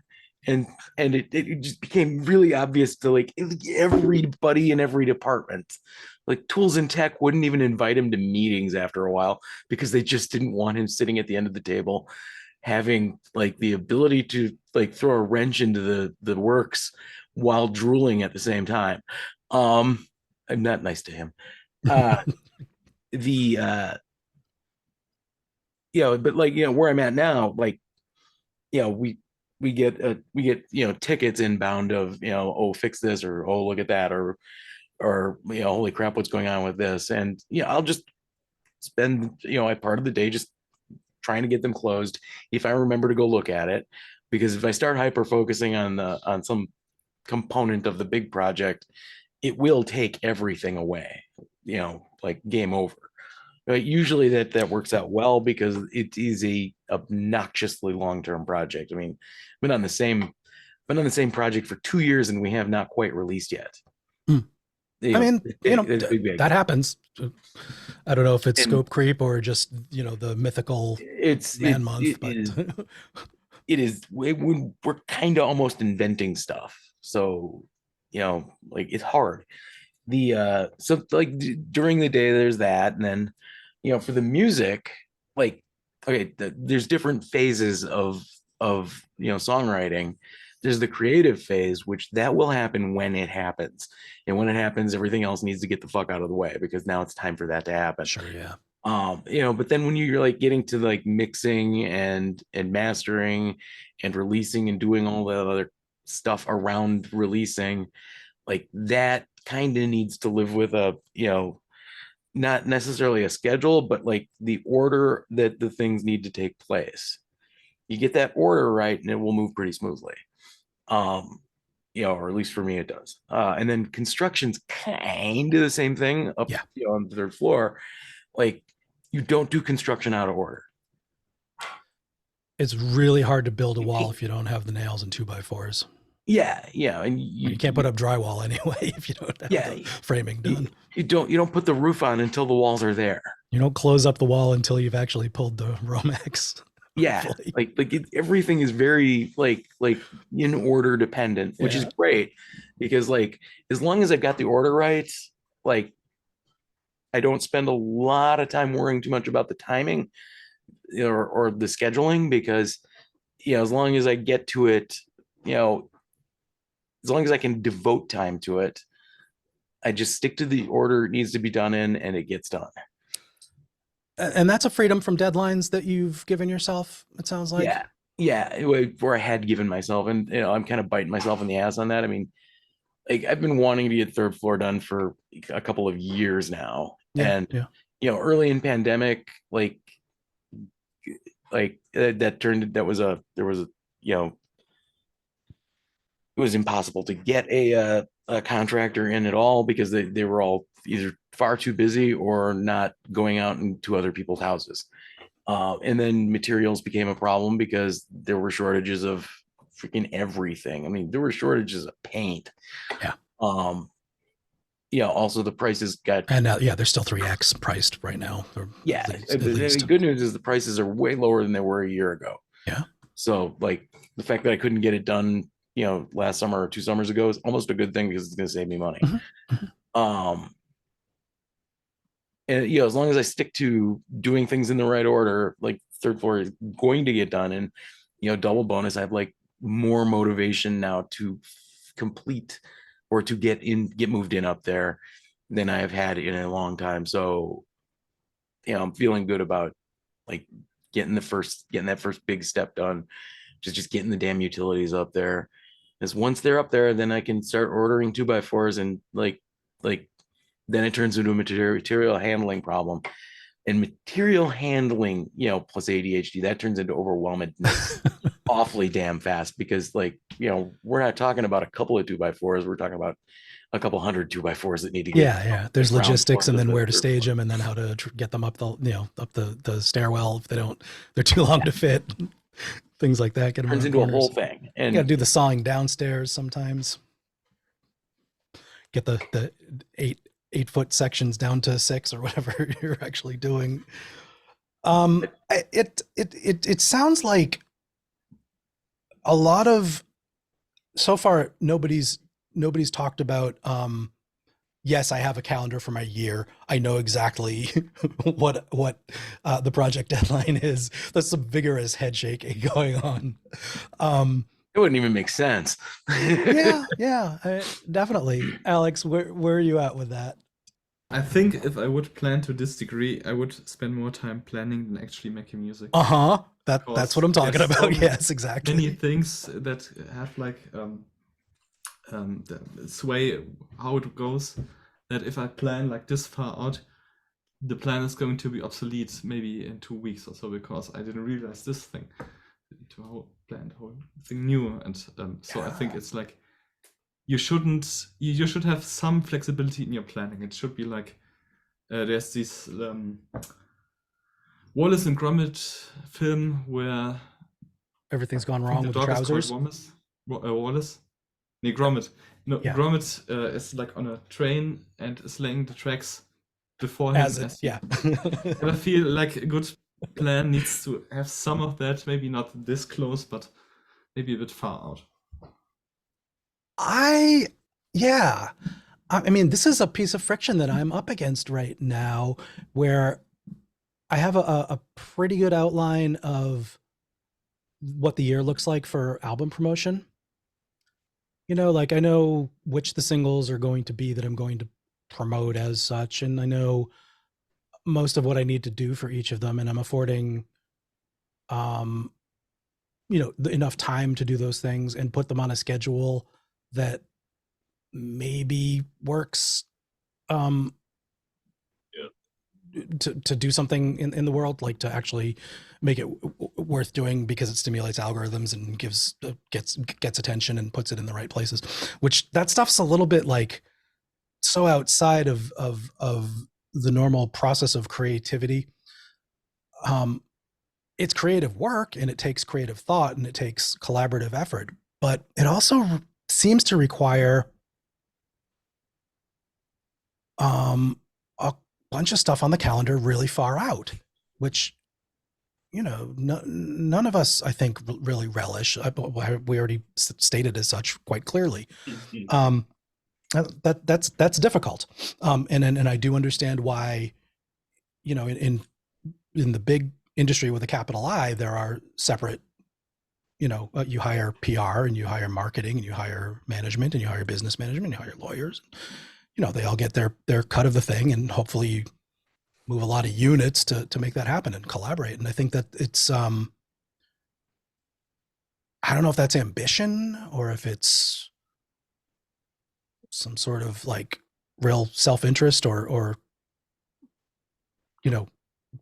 F: and it just became really obvious to like everybody in every department. Like tools and tech wouldn't even invite him to meetings after a while because they just didn't want him sitting at the end of the table having like the ability to like throw a wrench into the works while drooling at the same time. I'm not nice to him. The but like, where I'm at now, like, we get tickets inbound of, oh, fix this, or oh, look at that, or holy crap, what's going on with this? And I'll just spend a part of the day just trying to get them closed if I remember to go look at it, because if I start hyper focusing on some component of the big project, it will take everything away, like game over. But usually that works out well because it is a obnoxiously long-term project. I mean, I've been on the same project for 2 years and we have not quite released yet.
A: I mean, that happens. I don't know if it's scope creep or just, the mythical month, but
F: we're kind of almost inventing stuff. So, like, it's hard. So like during the day there's that, and then for the music, like, okay, there's different phases of songwriting. There's the creative phase, which that will happen when it happens, and when it happens, everything else needs to get the fuck out of the way, because now it's time for that to happen.
A: Sure, yeah.
F: But then when you're like getting to like mixing and mastering and releasing and doing all the other stuff around releasing, like that kind of needs to live with a, not necessarily a schedule, but like the order that the things need to take place. You get that order right and it will move pretty smoothly. Or at least for me it does. And then construction's kind of the same thing up on the third floor. Like, you don't do construction out of order.
A: It's really hard to build a wall if you don't have the nails and 2x4s.
F: Yeah, and
A: you can't put up drywall anyway if you don't have the framing done.
F: You don't put the roof on until the walls are there.
A: You don't close up the wall until you've actually pulled the Romex.
F: Yeah, everything is very like in order dependent, which is great, because like as long as I've got the order right, like I don't spend a lot of time worrying too much about the timing or the scheduling, because as long as I get to it, as long as I can devote time to it, I just stick to the order it needs to be done in, and it gets done.
A: And that's a freedom from deadlines that you've given yourself, it sounds like.
F: Yeah, where I had given myself, and I'm kind of biting myself in the ass on that. I mean, like, I've been wanting to get third floor done for a couple of years now. Early in pandemic, it was impossible to get a contractor in at all, because they were all either far too busy or not going out into other people's houses. And then materials became a problem because there were shortages of freaking everything. I mean, there were shortages of paint. Also the prices got,
A: and now they're still 3x priced right now.
F: The good news is the prices are way lower than they were a year ago. So like the fact that I couldn't get it done last summer or 2 summers ago is almost a good thing, because it's going to save me money. And as long as I stick to doing things in the right order, like third floor is going to get done. And double bonus, I have like more motivation now to complete or to get moved in up there than I have had in a long time. So I'm feeling good about like getting that first big step done, just getting the damn utilities up there. Because once they're up there, then I can start ordering 2x4s, and like then it turns into a material handling problem. And material handling, plus ADHD, that turns into overwhelmedness awfully damn fast, because like, we're not talking about a couple of 2x4s, we're talking about a couple hundred 2x4s that need to get
A: there's logistics, and then where to stage them, and then how to get them up the stairwell if they're too long to fit. Things like that.
F: Turns into a whole thing. And
A: you gotta do the sawing downstairs sometimes. Get the 8-foot sections down to 6 or whatever you're actually doing. It sounds like a lot of, so far nobody's talked about yes, I have a calendar for my year. I know exactly what the project deadline is. That's some vigorous head shaking going on.
F: It wouldn't even make sense.
A: Yeah, definitely. Alex, where are you at with that?
D: I think if I would plan to this degree, I would spend more time planning than actually making music.
A: Uh-huh. That's
D: Because
A: what I'm talking
D: there's
A: about.
D: so
A: Yes, exactly.
D: Many things that have like the sway how it goes, that if I plan like this far out, the plan is going to be obsolete maybe in 2 weeks or so, because I didn't realize this thing to plan the whole thing new. And so I think it's like you should have some flexibility in your planning. It should be like there's this Wallace and Gromit film where
A: Everything's gone
D: I think
A: wrong
D: the
A: with the
D: dog is
A: trousers.
D: called Wallace. Nee, Gromit. No,
A: Yeah.
D: Gromit is like on a train and is laying the tracks before him.
A: Yeah.
D: And I feel like a good plan needs to have some of that, maybe not this close, but maybe a bit far out.
A: Yeah. I mean, this is a piece of friction that I'm up against right now, where I have a pretty good outline of what the year looks like for album promotion. You know, like I know which the singles are going to be that I'm going to promote as such, and I know most of what I need to do for each of them, and I'm affording enough time to do those things and put them on a schedule that maybe works to do something in the world, like to actually make it worth doing, because it stimulates algorithms and gets attention and puts it in the right places, which that stuff's a little bit like so outside of the normal process of creativity. It's creative work and it takes creative thought and it takes collaborative effort, but it also seems to require a bunch of stuff on the calendar really far out, which, you know, none of us, I think, really relish. We already stated as such quite clearly. That's difficult. And I do understand why, you know, in the big industry with a capital I, there are separate, you know, you hire PR and you hire marketing and you hire management and you hire business management, you hire lawyers. You know, they all get their cut of the thing, and hopefully you move a lot of units to make that happen and collaborate. And I think that it's I don't know if that's ambition or if it's some sort of like real self-interest or you know,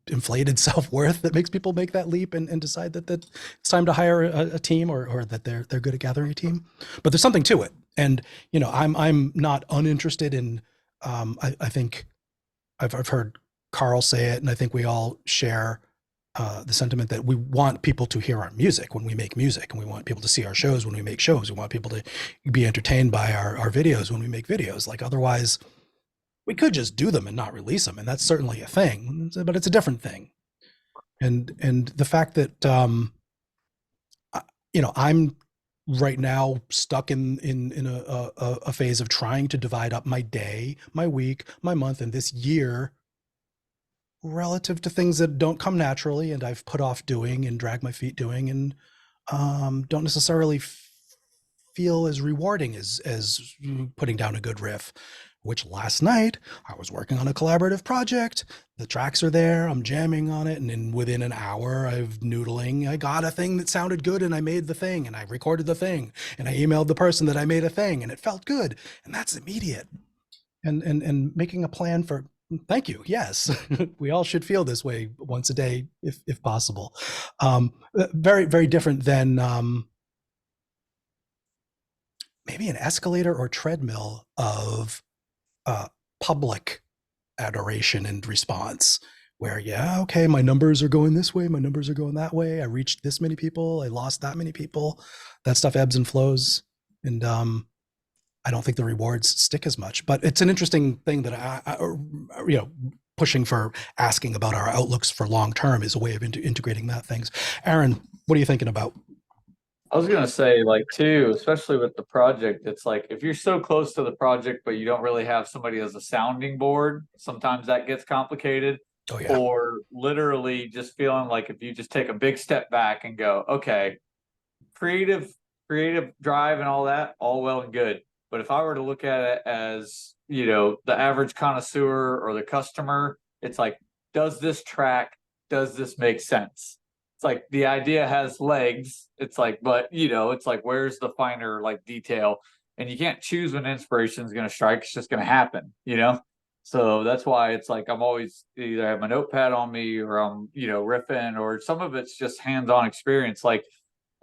A: inflated self-worth that makes people make that leap and decide that it's time to hire a team or that they're good at gathering a team. But there's something to it. And, you know, I'm not uninterested in, I think I've heard Carl say it, and I think we all share the sentiment that we want people to hear our music when we make music, and we want people to see our shows when we make shows. We want people to be entertained by our videos when we make videos. Like, otherwise we could just do them and not release them, and that's certainly a thing, but it's a different thing. And the fact that you know, I'm right now stuck in a phase of trying to divide up my day, my week, my month, and this year relative to things that don't come naturally and I've put off doing and drag my feet doing, and don't necessarily feel as rewarding as putting down a good riff. Which last night I was working on a collaborative project. The tracks are there, I'm jamming on it, and then within an hour of noodling, I got a thing that sounded good, and I made the thing, and I recorded the thing, and I emailed the person that I made a thing, and it felt good. And that's immediate. And making a plan for, thank you, yes, we all should feel this way once a day if possible. Very, very different than maybe an escalator or treadmill of public adoration and response, where, yeah, okay, my numbers are going this way, my numbers are going that way, I reached this many people, I lost that many people. That stuff ebbs and flows, and I don't think the rewards stick as much. But it's an interesting thing that I you know, pushing for asking about our outlooks for long term is a way of integrating that things. Aaron, what are you thinking about?
E: I was gonna say, like, too, especially with the project, it's like if you're so close to the project, but you don't really have somebody as a sounding board, sometimes that gets complicated.
A: Oh yeah.
E: Or literally just feeling like if you just take a big step back and go, okay, creative creative drive and all that, all well and good. But if I were to look at it as, you know, the average connoisseur or the customer, it's like, does this track, does this make sense? It's like the idea has legs. It's like, but you know, it's like, where's the finer like detail? And you can't choose when inspiration is going to strike. It's just going to happen, you know? So that's why it's like, I'm always either have my notepad on me or I'm, you know, riffing, or some of it's just hands-on experience. Like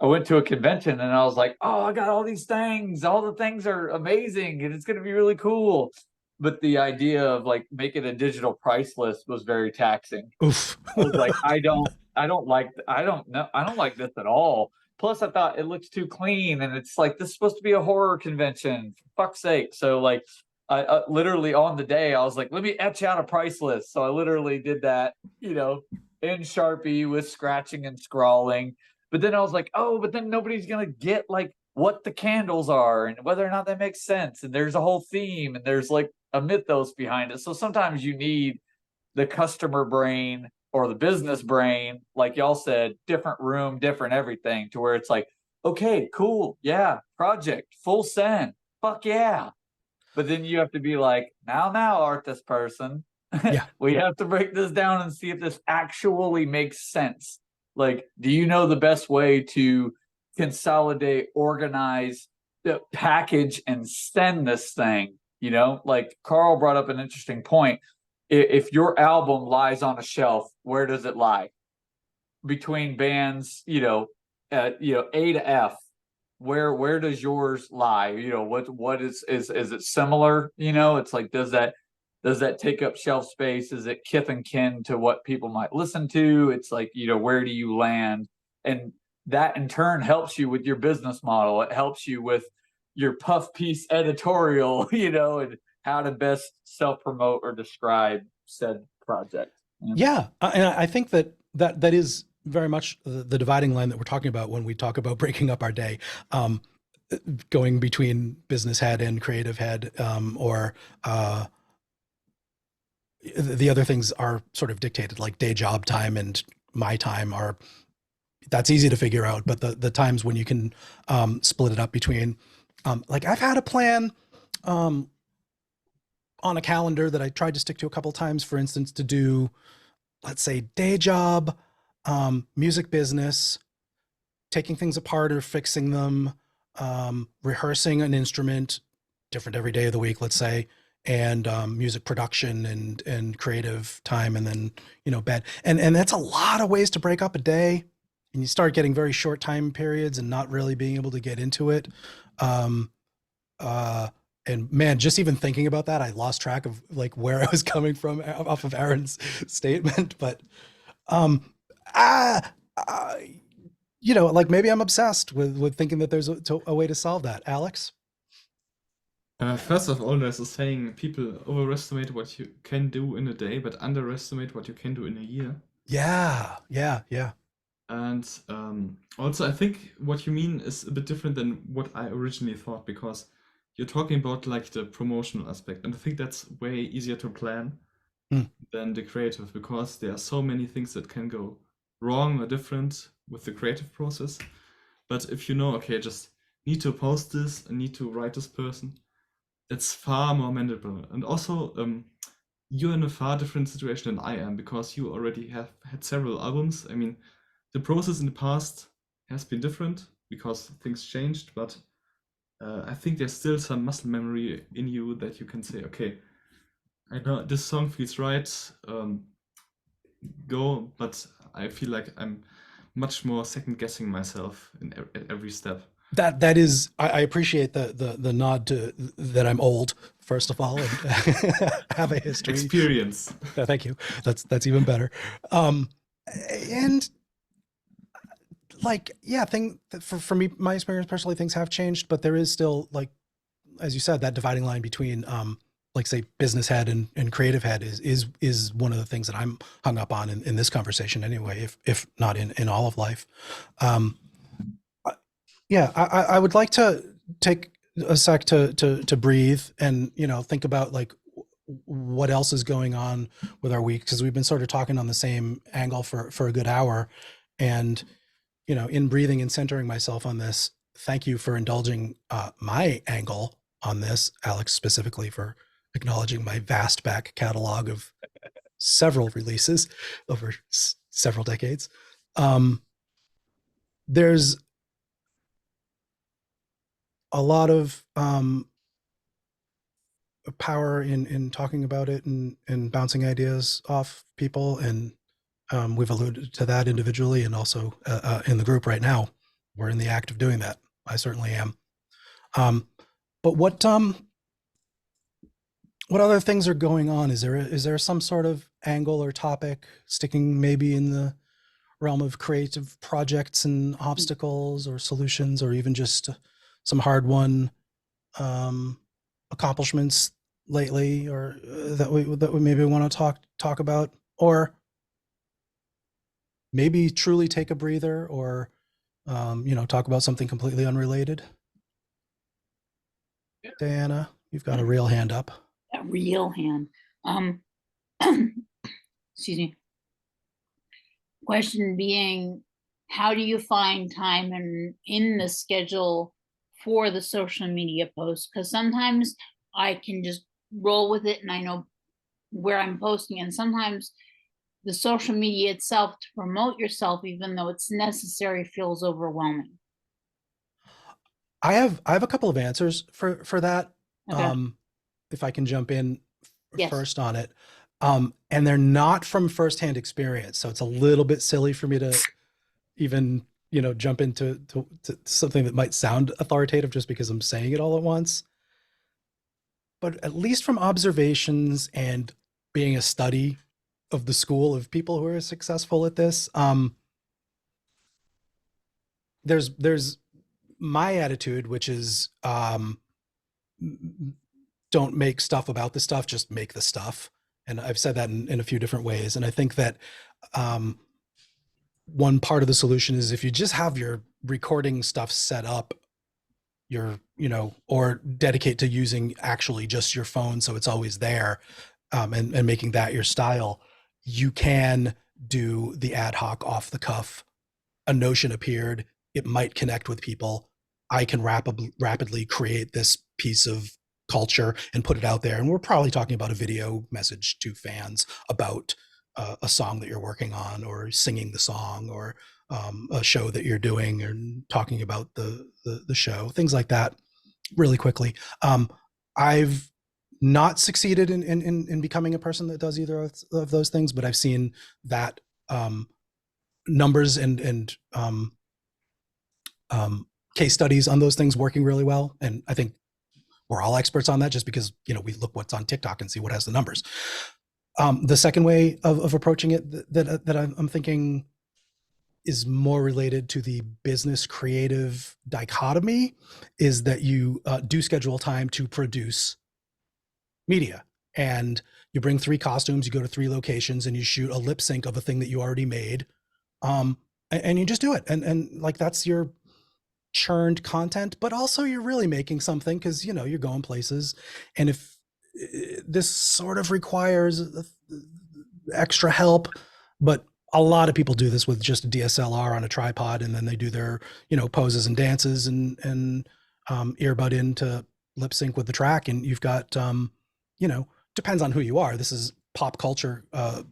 E: I went to a convention and I was like, oh, I got all these things. All the things are amazing and it's going to be really cool. But the idea of like making a digital price list was very taxing.
A: Oof.
E: I was like, I don't like this at all. Plus I thought it looks too clean and it's like, this is supposed to be a horror convention, for fuck's sake. So like I literally on the day I was like, let me etch out a price list. So I literally did that, you know, in Sharpie with scratching and scrawling. But then I was like, oh, but then nobody's gonna get like what the candles are and whether or not that makes sense. And there's a whole theme and there's like a mythos behind it. So sometimes you need the customer brain or the business brain, like y'all said, different room, different everything, to where it's like, okay, cool, yeah, project, full send, fuck yeah. But then you have to be like, now, artist person,
A: Yeah.
E: we have to break this down and see if this actually makes sense. Like, do you know the best way to consolidate, organize, package, and send this thing? You know, like Carl brought up an interesting point. If your album lies on a shelf, where does it lie? Between bands, you know, A to F. Where does yours lie? You know, what is it similar? You know, it's like, does that take up shelf space? Is it kith and kin to what people might listen to? It's like, you know, where do you land? And that in turn helps you with your business model. It helps you with your puff piece editorial, you know, and how to best self-promote or describe said project.
A: Yeah, and I think that is very much the dividing line that we're talking about when we talk about breaking up our day, going between business head and creative head, or the other things are sort of dictated, like day job time and my time are, that's easy to figure out. But the times when you can split it up between, like I've had a plan on a calendar that I tried to stick to a couple times, for instance, to do, let's say, day job, music business, taking things apart or fixing them, rehearsing an instrument, different every day of the week, let's say, and music production and creative time, and then, you know, bed. And that's a lot of ways to break up a day. And you start getting very short time periods and not really being able to get into it. And man, just even thinking about that, I lost track of like where I was coming from off of Aaron's statement. But, you know, like maybe I'm obsessed with thinking that there's a way to solve that. Alex?
D: First of all, there's a saying, people overestimate what you can do in a day, but underestimate what you can do in a year.
A: Yeah.
D: And also, I think what you mean is a bit different than what I originally thought, because you're talking about like the promotional aspect, and I think that's way easier to plan than the creative, because there are so many things that can go wrong or different with the creative process. But if you know, okay, I just need to post this, I need to write this person, it's far more manageable. And also, you're in a far different situation than I am, because you already have had several albums. I mean, the process in the past has been different because things changed, but I think there's still some muscle memory in you that you can say, okay, I know this song feels right, go, but I feel like I'm much more second guessing myself at every step.
A: That is, I appreciate the nod to that I'm old, first of all, and have a history.
D: Experience.
A: Yeah, thank you. That's even better. And like, yeah, for me, my experience personally, things have changed, but there is still, like, as you said, that dividing line between, like, say, business head and creative head is one of the things that I'm hung up on in this conversation anyway, if not in all of life. Yeah, I would like to take a sec to breathe and, you know, think about like what else is going on with our week, because we've been sort of talking on the same angle for a good hour. And, you know, in breathing and centering myself on this, thank you for indulging my angle on this, Alex, specifically for acknowledging my vast back catalog of several releases over several decades. There's a lot of power in talking about it and bouncing ideas off people, and we've alluded to that individually and also in the group right now. We're in the act of doing that. I certainly am. But what other things are going on? Is there some sort of angle or topic sticking maybe in the realm of creative projects and obstacles or solutions, or even just some hard won accomplishments lately, or that we maybe want to talk about, or maybe truly take a breather, or talk about something completely unrelated? Diana, you've got a real hand up.
C: A real hand. Excuse me. Question being, how do you find time in the schedule for the social media posts? Because sometimes I can just roll with it and I know where I'm posting, and sometimes the social media itself to promote yourself, even though it's necessary, feels overwhelming.
A: I have a couple of answers for that.
C: Okay.
A: If I can jump in
C: Yes.
A: first on it. And they're not from firsthand experience, so it's a little bit silly for me to even jump into to something that might sound authoritative just because I'm saying it all at once. But at least from observations and being a study of the school of people who are successful at this, there's my attitude, which is don't make stuff about the stuff, just make the stuff. And I've said that in a few different ways. And I think that one part of the solution is if you just have your recording stuff set up, or dedicate to using actually just your phone so it's always there, and making that your style, you can do the ad hoc off the cuff. A notion appeared, it might connect with people. I can rapidly create this piece of culture and put it out there. And we're probably talking about a video message to fans about a song that you're working on, or singing the song, or a show that you're doing, and talking about the show, things like that really quickly. I've not succeeded in becoming a person that does either of those things, but I've seen that numbers and case studies on those things working really well. And I think we're all experts on that just because, we look what's on TikTok and see what has the numbers. The second way of approaching it that I'm thinking is more related to the business creative dichotomy is that you do schedule time to produce media, and you bring 3 costumes, you go to 3 locations, and you shoot a lip sync of a thing that you already made. And you just do it. And like, that's your churned content, but also you're really making something because, you're going places. And if this sort of requires extra help, but a lot of people do this with just a DSLR on a tripod, and then they do their, poses and dances and earbud in to lip sync with the track. And you've got, depends on who you are. This is pop culture,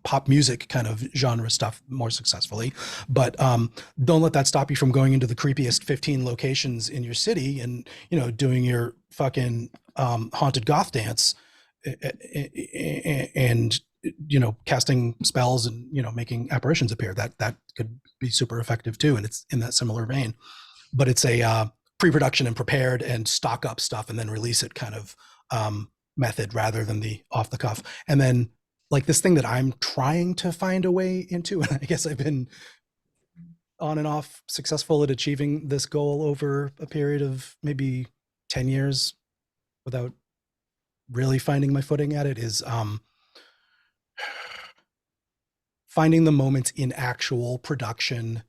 A: pop music kind of genre stuff more successfully. But don't let that stop you from going into the creepiest 15 locations in your city and, doing your fucking haunted goth dance and, casting spells and, making apparitions appear. That could be super effective too. And it's in that similar vein. But it's a pre-production and prepared and stock up stuff and then release it kind of method rather than the off the cuff. And then, like, this thing that I'm trying to find a way into, and I guess I've been on and off successful at achieving this goal over a period of maybe 10 years without really finding my footing at it, is finding the moments in actual production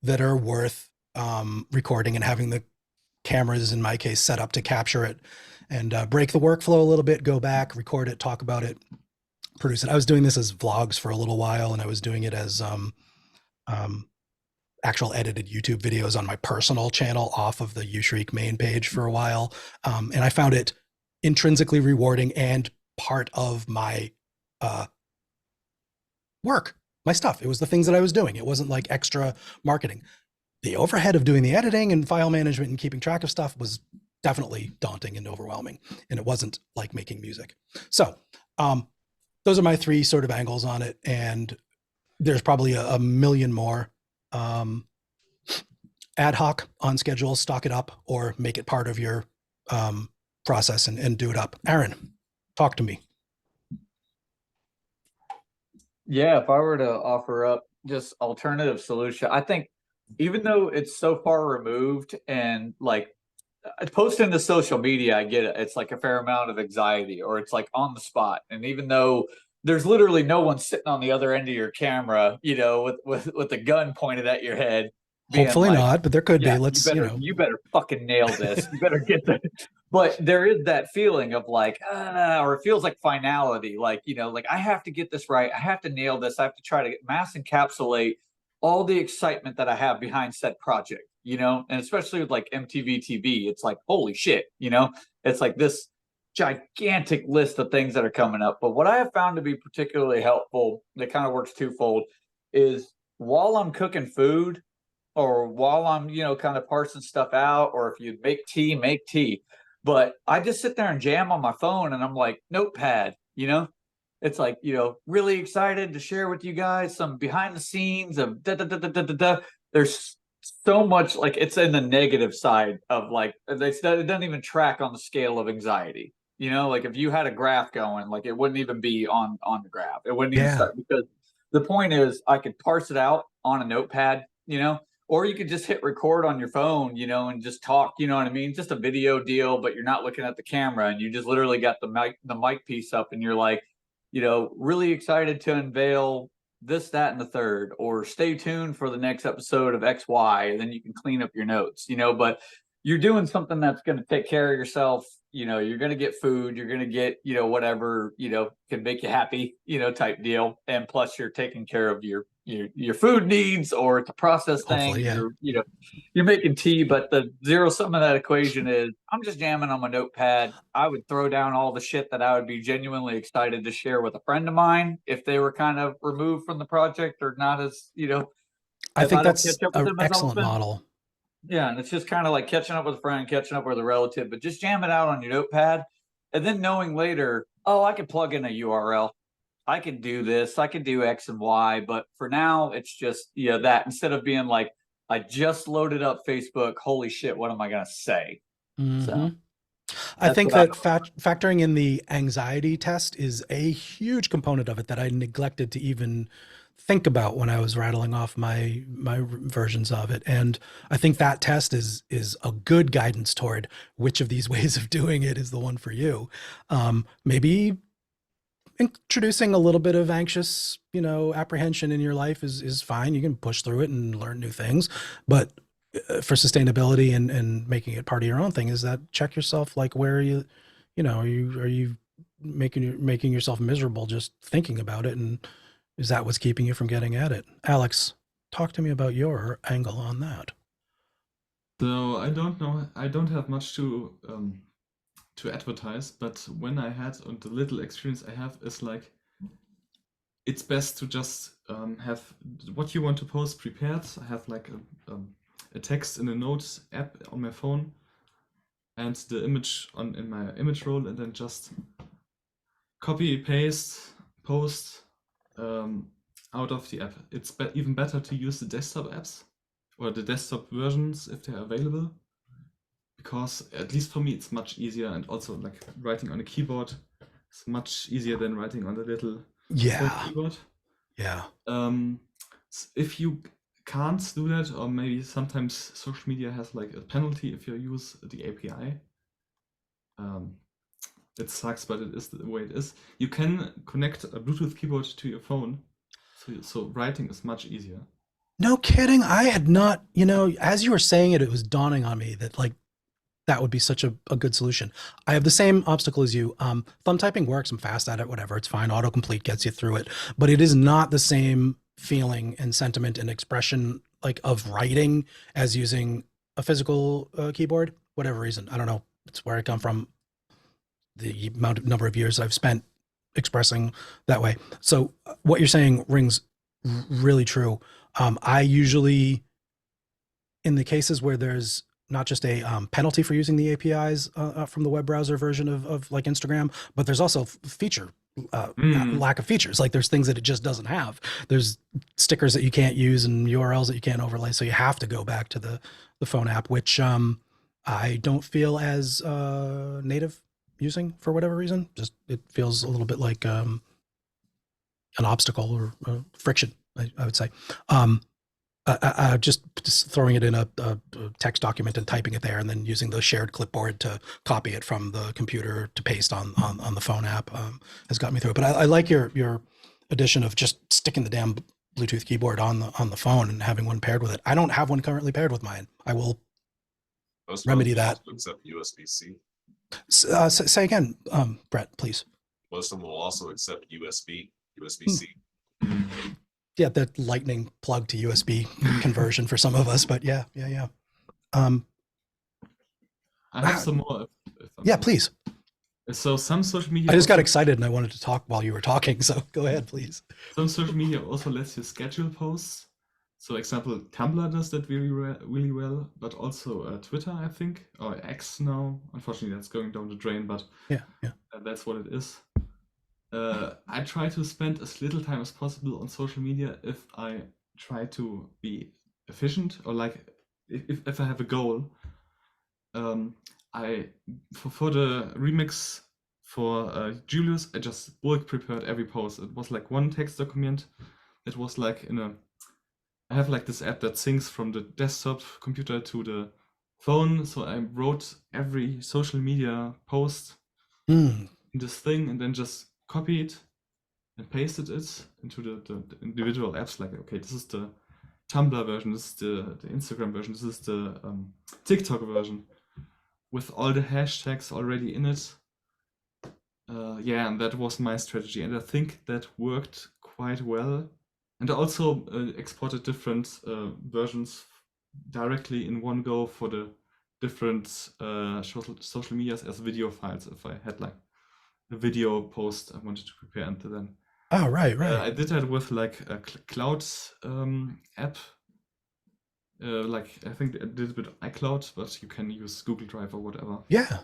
A: that are worth recording and having the cameras, in my case, set up to capture it, and break the workflow a little bit, go back, record it, talk about it, produce it. I was doing this as vlogs for a little while, and I was doing it as actual edited YouTube videos on my personal channel off of the Ushriek main page for a while. And I found it intrinsically rewarding and part of my work, my stuff. It was the things that I was doing. It wasn't like extra marketing. The overhead of doing the editing and file management and keeping track of stuff was definitely daunting and overwhelming. And it wasn't like making music. So those are my 3 sort of angles on it. And there's probably a million more. Ad hoc, on schedule, stock it up, or make it part of your process and do it up. Aaron, talk to me.
E: Yeah, if I were to offer up just alternative solution, I think even though it's so far removed and like posting to social media, I get it. It's like a fair amount of anxiety, or it's like on the spot. And even though there's literally no one sitting on the other end of your camera, you know, with a gun pointed at your head.
A: Hopefully
E: like,
A: not, but there could
E: yeah,
A: be. Let's,
E: you better fucking nail this. You better get the. But there is that feeling of like, or it feels like finality. Like, you know, like I have to get this right. I have to nail this. I have to try to mass encapsulate all the excitement that I have behind said project, you know, and especially with like MTV TV, it's like, holy shit, you know, it's like this gigantic list of things that are coming up. But what I have found to be particularly helpful, that kind of works twofold, is while I'm cooking food, or while I'm, you know, kind of parsing stuff out, or if you make tea, make tea. But I just sit there and jam on my phone, and I'm like, notepad, you know? It's like, you know, really excited to share with you guys some behind the scenes of da da da da da da da. There's so much, like, it's in the negative side of like, it doesn't even track on the scale of anxiety. You know, like if you had a graph going, like it wouldn't even be on the graph. It wouldn't even start, because the point is I could parse it out on a notepad, you know, or you could just hit record on your phone, you know, and just talk, you know what I mean? Just a video deal, but you're not looking at the camera, and you just literally got the mic piece up, and you're like, you know, really excited to unveil this, that, and the third, or stay tuned for the next episode of XY, and then you can clean up your notes, you know, but you're doing something that's going to take care of yourself. You know, you're going to get food, you're going to get, you know, whatever, you know, can make you happy, you know, type deal. And plus you're taking care of your food needs, or it's a process thing.
A: Yeah.
E: You're making tea, but the zero sum of that equation is I'm just jamming on my notepad. I would throw down all the shit that I would be genuinely excited to share with a friend of mine if they were kind of removed from the project, or not as, you know,
A: I think that's an excellent model.
E: Yeah, and it's just kind of like catching up with a friend, catching up with a relative, but just jam it out on your notepad, and then knowing later, oh, I could plug in a URL. I could do this, I could do X and Y, but for now, it's just, you know, that instead of being like, I just loaded up Facebook, holy shit, what am I going to say?
A: Mm-hmm.
E: So
A: I think that factoring in the anxiety test is a huge component of it that I neglected to even think about when I was rattling off my versions of it. And I think that test is a good guidance toward which of these ways of doing it is the one for you. Maybe introducing a little bit of anxious, you know, apprehension in your life is fine. You can push through it and learn new things, but for sustainability and making it part of your own thing, is that check yourself, like, where are you, you know, are you making yourself miserable just thinking about it? And is that what's keeping you from getting at it? Alex, talk to me about your angle on that.
D: So I don't know. I don't have much to advertise, but when I had, and the little experience I have is like, it's best to just have what you want to post prepared. I have like a text in a notes app on my phone, and the image in my image roll, and then just copy, paste, post out of the app. It's even better to use the desktop apps or the desktop versions if they're available, because at least for me it's much easier, and also like writing on a keyboard is much easier than writing on the little keyboard. Yeah. If you can't do that, or maybe sometimes social media has like a penalty if you use the API. It sucks, but it is the way it is. You can connect a Bluetooth keyboard to your phone, so writing is much easier.
A: No kidding. I had not, you know, as you were saying it, it was dawning on me that like that would be such a good solution. I have the same obstacle as you. Thumb typing works. I'm fast at it, whatever. It's fine. Autocomplete gets you through it, but it is not the same feeling and sentiment and expression like of writing as using a physical keyboard, whatever reason. I don't know. It's where I come from. The number of years I've spent expressing that way. So what you're saying rings really true. I usually, in the cases where there's not just a penalty for using the APIs from the web browser version of like Instagram, but there's also feature lack of features. Like there's things that it just doesn't have. There's stickers that you can't use and URLs that you can't overlay. So you have to go back to the phone app, which I don't feel as native using for whatever reason. Just it feels a little bit like an obstacle or friction, I would say. Just throwing it in a text document and typing it there, and then using the shared clipboard to copy it from the computer to paste on the phone app has got me through it. But I like your addition of just sticking the damn Bluetooth keyboard on the phone and having one paired with it. I don't have one currently paired with mine. I will remedy that.
B: Accept USB-C.
A: Say again, Brett, please.
B: Most of them will also accept USB-C.
A: Yeah, that lightning plug to USB conversion for some of us, but yeah.
D: I have some more.
A: Yeah, please.
D: So some social media.
A: I just got excited and I wanted to talk while you were talking, so go ahead, please.
D: Some social media also lets you schedule posts. So, example, Tumblr does that really well, but also Twitter, I think, or X now. Unfortunately, that's going down the drain, but
A: yeah,
D: that's what it is. I try to spend as little time as possible on social media if I try to be efficient, or like if I have a goal. I for the remix for Julius, I just bulk prepared every post. It was like one text document. It was like I have like this app that syncs from the desktop computer to the phone. So I wrote every social media post in this thing and then just copied and pasted it into the individual apps. Like, okay, this is the Tumblr version, this is the Instagram version, this is the TikTok version with all the hashtags already in it. Yeah, and that was my strategy. And I think that worked quite well. And I also exported different versions directly in one go for the different social medias as video files if I had like a video post I wanted to prepare into then.
A: Oh, right.
D: I did that with like a cloud app. Like I think I did it with iCloud, but you can use Google Drive or whatever.
A: Yeah.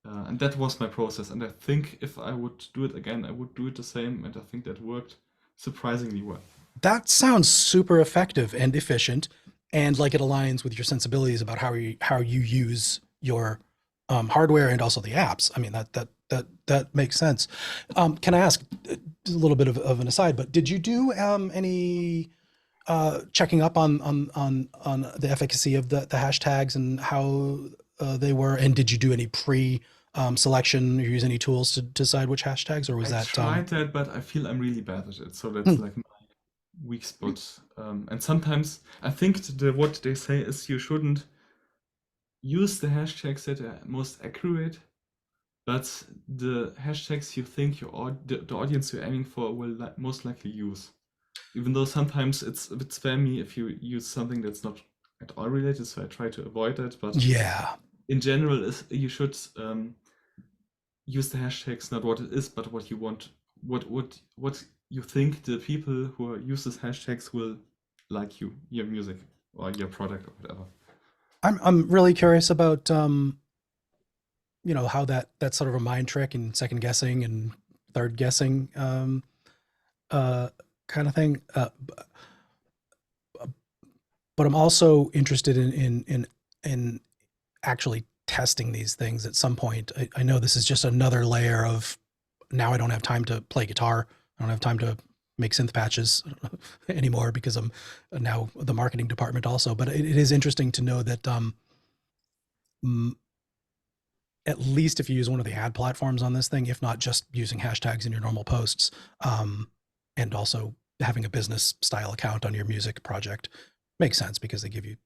D: And that was my process. And I think if I would do it again, I would do it the same. And I think that worked surprisingly well.
A: That sounds super effective and efficient, and like it aligns with your sensibilities about how you use your hardware and also the apps. I mean, that makes sense. Can I ask a little bit of an aside? But did you do any checking up on the efficacy of the hashtags and how they were? And did you do any selection or use any tools to decide which hashtags, or was
D: I
A: that?
D: tried that, but I feel I'm really bad at it. So that's like my weak spot. And sometimes I think what they say is you shouldn't use the hashtags that are most accurate, but the hashtags you think the audience you're aiming for will most likely use. Even though sometimes it's a bit spammy if you use something that's not at all related, so I try to avoid that. But
A: yeah,
D: in general, you should use the hashtags not what it is, but what you want, what you think the people who use these hashtags will like your music or your product or whatever.
A: I'm really curious about how that sort of a mind trick and second guessing and third guessing kind of thing. But I'm also interested in actually testing these things at some point. I know this is just another layer of, now I don't have time to play guitar. I don't have time to make synth patches anymore because I'm now the marketing department also. But it is interesting to know that at least if you use one of the ad platforms on this thing, if not just using hashtags in your normal posts, and also having a business style account on your music project makes sense because they give you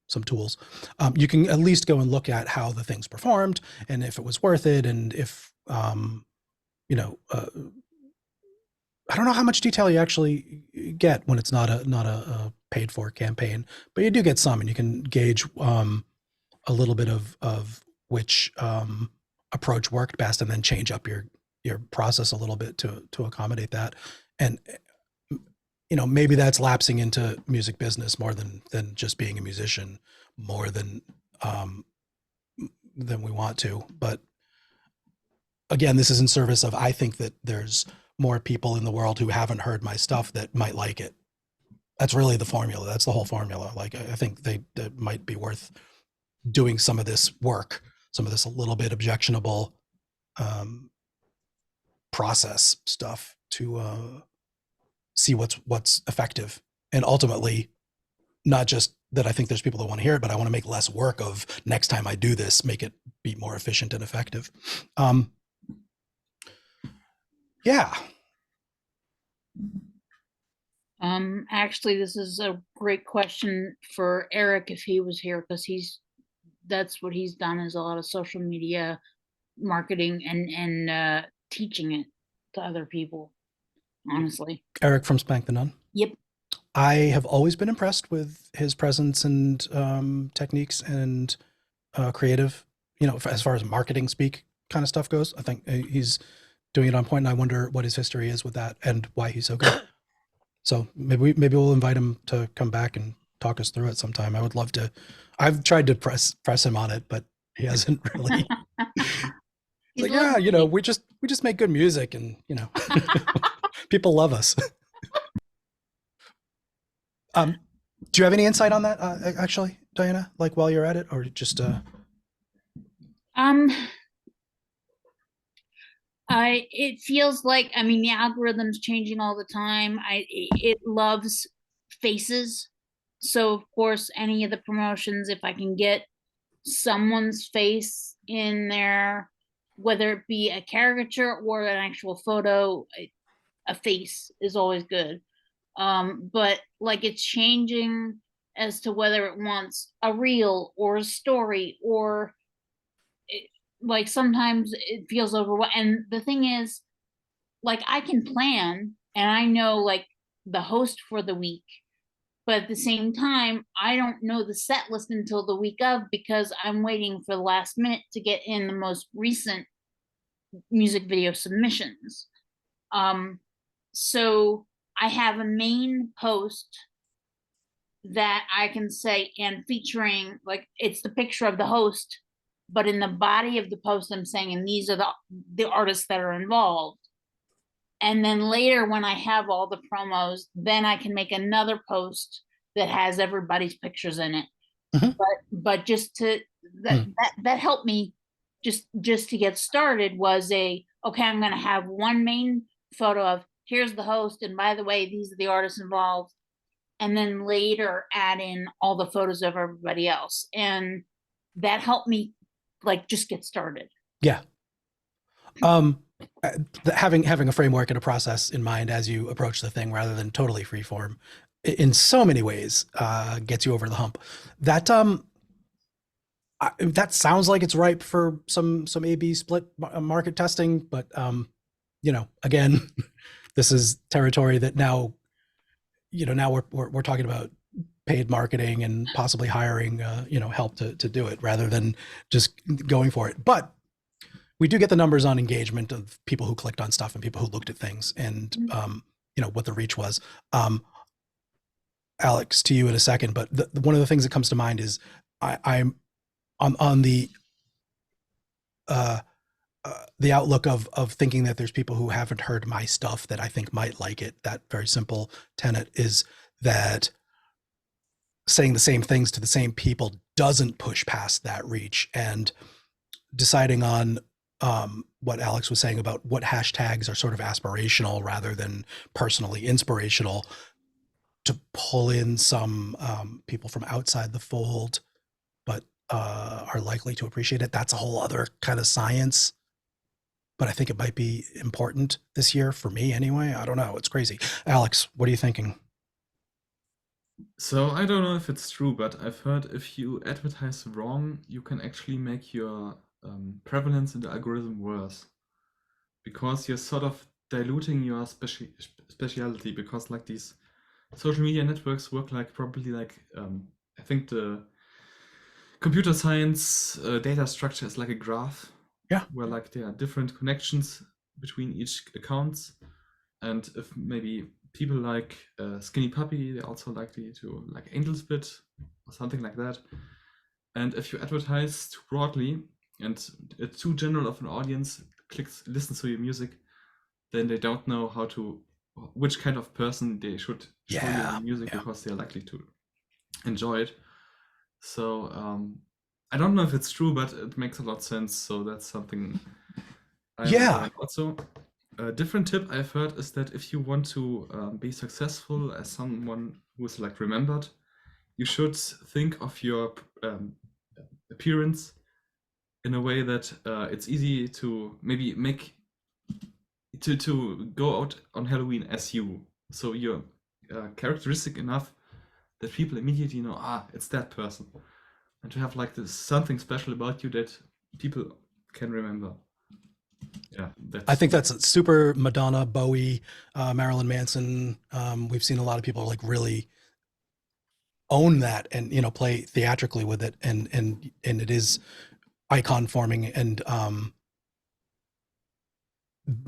A: some tools. You can at least go and look at how the things performed and if it was worth it, and if I don't know how much detail you actually get when it's not a paid for campaign, but you do get some, and you can gauge a little bit of which approach worked best, and then change up your process a little bit to accommodate that. And maybe that's lapsing into music business more than just being a musician, more than we want to. But again, this is in service of, I think that there's more people in the world who haven't heard my stuff that might like it. That's really the formula. That's the whole formula. Like, I think that might be worth doing some of this work, some of this a little bit objectionable process stuff to see what's effective. And ultimately, not just that I think there's people that want to hear it, but I want to make less work of next time I do this, make it be more efficient and effective. Yeah.
C: Actually, this is a great question for Eric if he was here, because that's what he's done, is a lot of social media marketing and teaching it to other people, honestly.
A: Eric from Spank the Nun.
C: Yep.
A: I have always been impressed with his presence and techniques and creative, as far as marketing speak kind of stuff goes. I think he's doing it on point, and I wonder what his history is with that and why he's so good. So maybe we'll invite him to come back and talk us through it sometime. I would love to. I've tried to press him on it, but he hasn't really. It's like, yeah, we just make good music, and people love us. Do you have any insight on that, actually, Diana? Like, while you're at it, or just
C: it feels like, the algorithm's changing all the time. It loves faces. So of course, any of the promotions, if I can get someone's face in there, whether it be a caricature or an actual photo, a face is always good. But like, it's changing as to whether it wants a reel or a story, or like sometimes it feels overwhelming. And the thing is, like, I can plan and I know like the host for the week, but at the same time, I don't know the set list until the week of, because I'm waiting for the last minute to get in the most recent music video submissions. So I have a main post that I can say, and featuring, like, it's the picture of the host, but in the body of the post, I'm saying, and these are the artists that are involved. And then later, when I have all the promos, then I can make another post that has everybody's pictures in it.
A: Mm-hmm.
C: But just to that helped me just to get started, was okay, I'm going to have one main photo of, here's the host, and by the way, these are the artists involved, and then later add in all the photos of everybody else. And that helped me like just get started.
A: Yeah. Having a framework and a process in mind as you approach the thing, rather than totally freeform, in so many ways gets you over the hump. That that sounds like it's ripe for some A/B split market testing, but again, this is territory that now we're talking about paid marketing and possibly hiring help to do it, rather than just going for it. But we do get the numbers on engagement of people who clicked on stuff and people who looked at things, and what the reach was. Alex, to you in a second, but one of the things that comes to mind is I'm on the outlook of thinking that there's people who haven't heard my stuff that I think might like it. That very simple tenet is that saying the same things to the same people doesn't push past that reach, and deciding on what Alex was saying about what hashtags are sort of aspirational rather than personally inspirational, to pull in some people from outside the fold, but are likely to appreciate it. That's a whole other kind of science, but I think it might be important this year for me anyway. I don't know. It's crazy. Alex, what are you thinking?
D: So I don't know if it's true, but I've heard if you advertise wrong, you can actually make your prevalence in the algorithm worse, because you're sort of diluting your speciality, because like these social media networks work like probably like I think the computer science data structure is like a graph.
A: Yeah.
D: Where like there are different connections between each accounts, and if maybe people like Skinny Puppy, they're also likely to like Angelspit or something like that. And if you advertise too broadly and too general of an audience listens to your music, then they don't know which kind of person they should show you the music because they're likely to enjoy it. So I don't know if it's true, but it makes a lot of sense. So that's something I learned. Also, a different tip I've heard is that if you want to be successful as someone who is like remembered, you should think of your appearance in a way that it's easy to maybe make to go out on Halloween as you. So you're characteristic enough that people immediately know, it's that person. And to have like this something special about you that people can remember. Yeah,
A: I think that's super Madonna, Bowie, Marilyn Manson. We've seen a lot of people like really own that and, you know, play theatrically with it, and it is icon forming and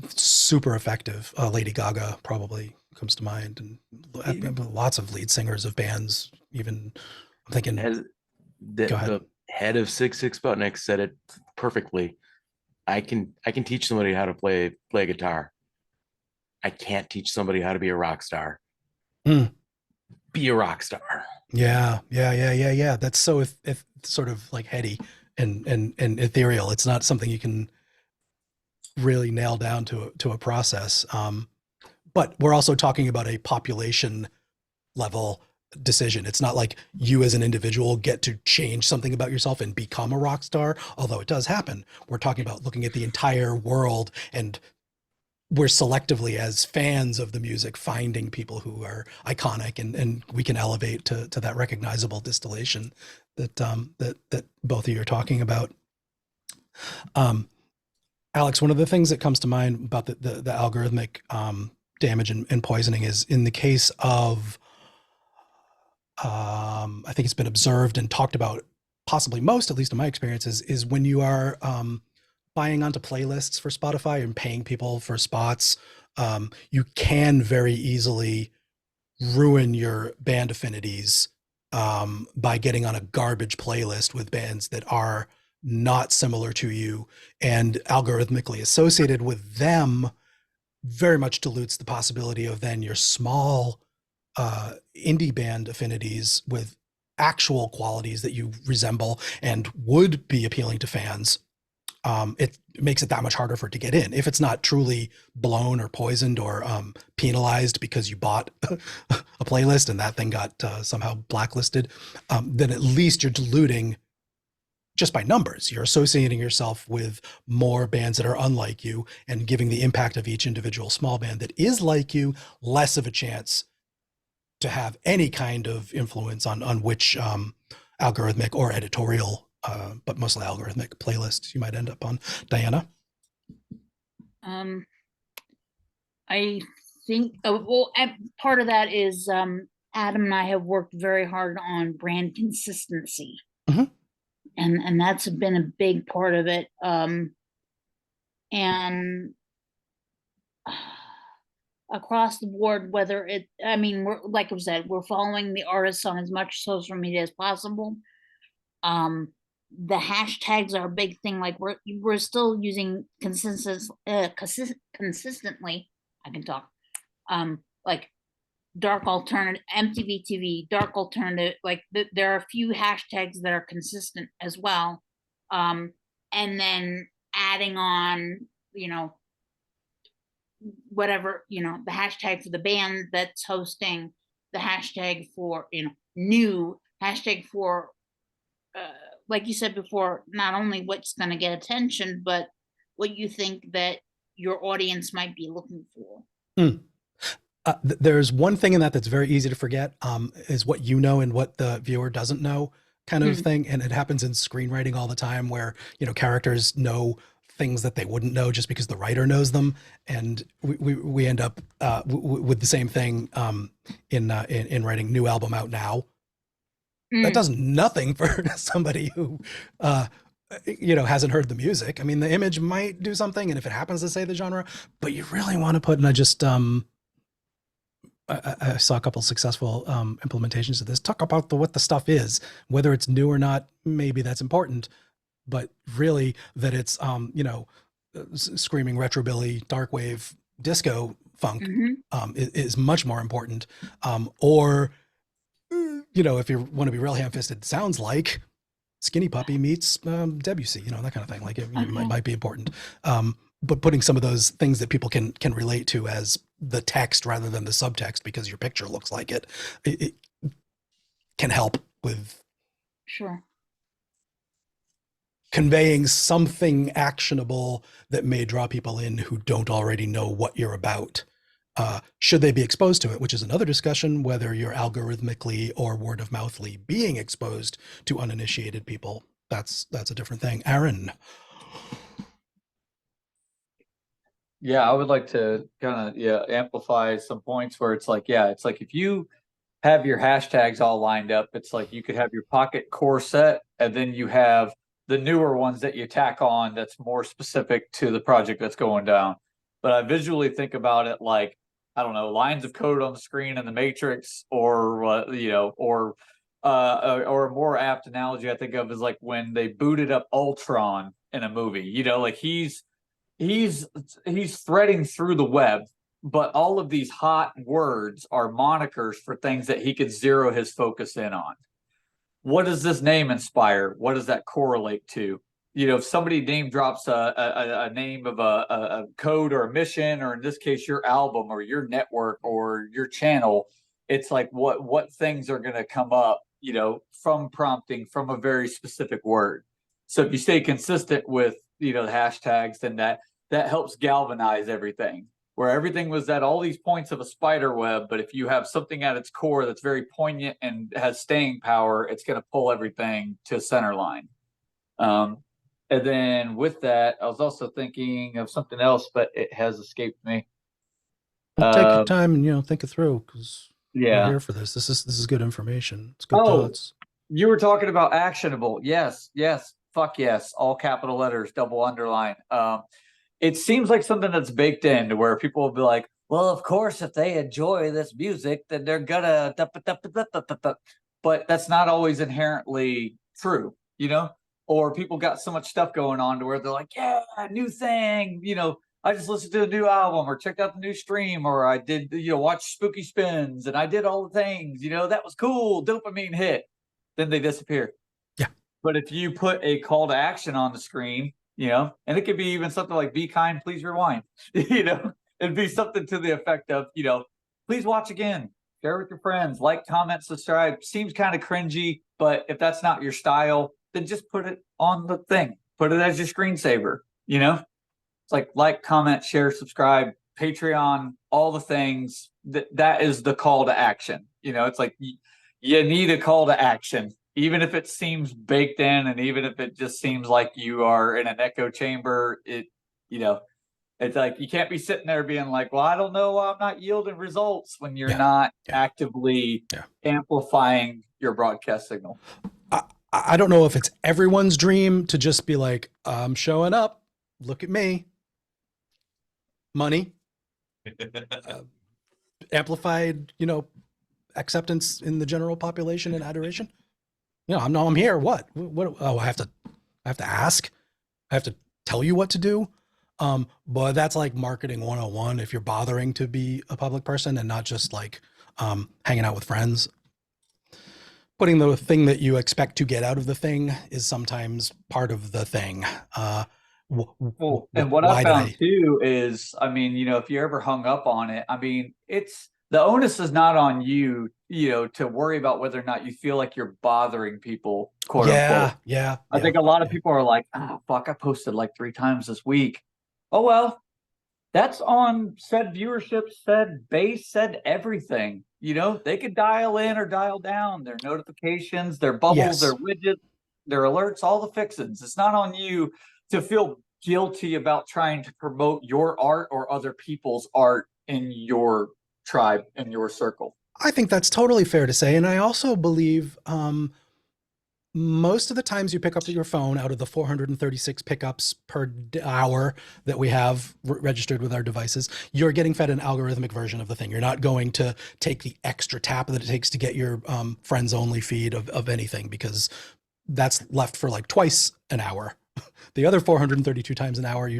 A: super effective. Lady Gaga probably comes to mind, and lots of lead singers of bands. Even I'm thinking
F: the head of 66 Sputnik said it perfectly. I can teach somebody how to play a guitar. I can't teach somebody how to be a rock star. Be a rock star. Yeah. That's so if sort of like heady and ethereal. It's not something you can really nail down to a process. But we're also talking about a population level decision. It's not like you as an individual get to change something about yourself and become a rock star, although it does happen. We're talking about looking at the entire world, and we're selectively, as fans of the music, finding people who are iconic, and we can elevate to that recognizable distillation that both of you are talking about. Alex, one of the things that comes to mind about the algorithmic damage and poisoning is in the case of I think it's been observed and talked about possibly most, at least in my experience, is when you are buying onto playlists for Spotify and paying people for spots, you can very easily ruin your band affinities by getting on a garbage playlist with bands that are not similar to you, and algorithmically associated with them very much dilutes the possibility of then your small indie band affinities with actual qualities that you resemble and would be appealing to fans. It makes it that much harder for it to get in. If it's not truly blown or poisoned or penalized because you bought a playlist and that thing got somehow blacklisted, then at least you're diluting just by numbers. You're associating yourself with more bands that are unlike you and giving the impact of each individual small band that is like you less of a chance to have any kind of influence on which algorithmic or editorial, but mostly algorithmic playlists you might end up on. Diana?
C: I think, part of that is Adam and I have worked very hard on brand consistency.
A: Mm-hmm.
C: And that's been a big part of it. And across the board, whether we're, like I said, we're following the artists on as much social media as possible. The hashtags are a big thing. Like we're still using consistently. I can talk. Like dark alternative, MTV TV, dark alternative. Like there are a few hashtags that are consistent as well. And then adding on, whatever, the hashtag for the band that's hosting, the hashtag for, new, hashtag for, like you said before, not only what's going to get attention, but what you think that your audience might be looking for.
A: There's one thing in that's very easy to forget, is what you know and what the viewer doesn't know kind of thing. And it happens in screenwriting all the time where, characters know things that they wouldn't know just because the writer knows them, and we end up with the same thing in writing New Album Out Now. That does nothing for somebody who hasn't heard the music. I mean, the image might do something, and if it happens to say the genre, but you really want to put, and I just I saw a couple successful implementations of this. Talk about what the stuff is, whether it's new or not. Maybe that's important, but really that it's screaming retrobilly, dark wave, disco funk is much more important. Or if you want to be real ham-fisted, sounds like Skinny Puppy meets Debussy, that kind of thing. Like it might be important. But putting some of those things that people can relate to as the text rather than the subtext, because your picture looks like it can help with conveying something actionable that may draw people in who don't already know what you're about. Should they be exposed to it, which is another discussion, whether you're algorithmically or word of mouthly being exposed to uninitiated people. That's a different thing. Aaron.
E: Yeah, I would like to kind of amplify some points where it's like if you have your hashtags all lined up, it's like you could have your pocket core set, and then you have the newer ones that you tack on that's more specific to the project that's going down. But I visually think about it like, I don't know, lines of code on the screen in the Matrix, or a more apt analogy I think of is like when they booted up Ultron in a movie. Like he's threading through the web, but all of these hot words are monikers for things that he could zero his focus in on. What does this name inspire? What does that correlate to? If somebody name drops a name of a code or a mission, or in this case, your album or your network or your channel, it's like what things are going to come up, from prompting from a very specific word. So if you stay consistent with, the hashtags, then that helps galvanize everything, where everything was at all these points of a spider web. But if you have something at its core that's very poignant and has staying power, it's going to pull everything to center line. And then with that, I was also thinking of something else, but it has escaped me.
A: Well, take your time and think it through, because we're
E: Yeah.
A: here for this. This is good information. It's good
E: Oh,
A: thoughts.
E: You were talking about actionable. Yes. Fuck yes. All capital letters, double underline. It seems like something that's baked in, to where people will be like, well, of course, if they enjoy this music, then they're gonna, but that's not always inherently true, or people got so much stuff going on to where they're like, yeah, new thing, I just listened to a new album or checked out the new stream, or I did, watch Spooky Spins and I did all the things, that was cool, dopamine hit. Then they disappear.
A: Yeah.
E: But if you put a call to action on the screen, and it could be even something like "Be kind, please rewind." It'd be something to the effect of, please watch again, share with your friends, like, comment, subscribe. Seems kind of cringy, but if that's not your style, then just put it on the thing. Put it as your screensaver. It's like, comment, share, subscribe, Patreon, all the things. That is the call to action. It's like you need a call to action, even if it seems baked in, and even if it just seems like you are in an echo chamber. It's like you can't be sitting there being like, well, I don't know, I'm not yielding results, when you're not actively amplifying your broadcast signal.
A: I don't know if it's everyone's dream to just be like, I'm showing up, look at me, money, amplified, acceptance in the general population and adoration. I'm here. What? Oh, I have to ask. I have to tell you what to do. But that's like marketing 101. If you're bothering to be a public person and not just like hanging out with friends, putting the thing that you expect to get out of the thing is sometimes part of the thing.
E: And what I found too is, if you're ever hung up on it, it's, the onus is not on you, to worry about whether or not you feel like you're bothering people, quote unquote.
A: Yeah.
E: I think a lot of people are like, oh, fuck, I posted like 3 times this week. Oh, well, that's on said viewership, said base, said everything. They could dial in or dial down their notifications, their bubbles, their widgets, their alerts, all the fixins. It's not on you to feel guilty about trying to promote your art or other people's art in your tribe, in your circle.
A: I think that's totally fair to say. And I also believe most of the times you pick up your phone, out of the 436 pickups per hour that we have registered with our devices, you're getting fed an algorithmic version of the thing. You're not going to take the extra tap that it takes to get your friends only feed of anything, because that's left for like twice an hour. The other 432 times an hour,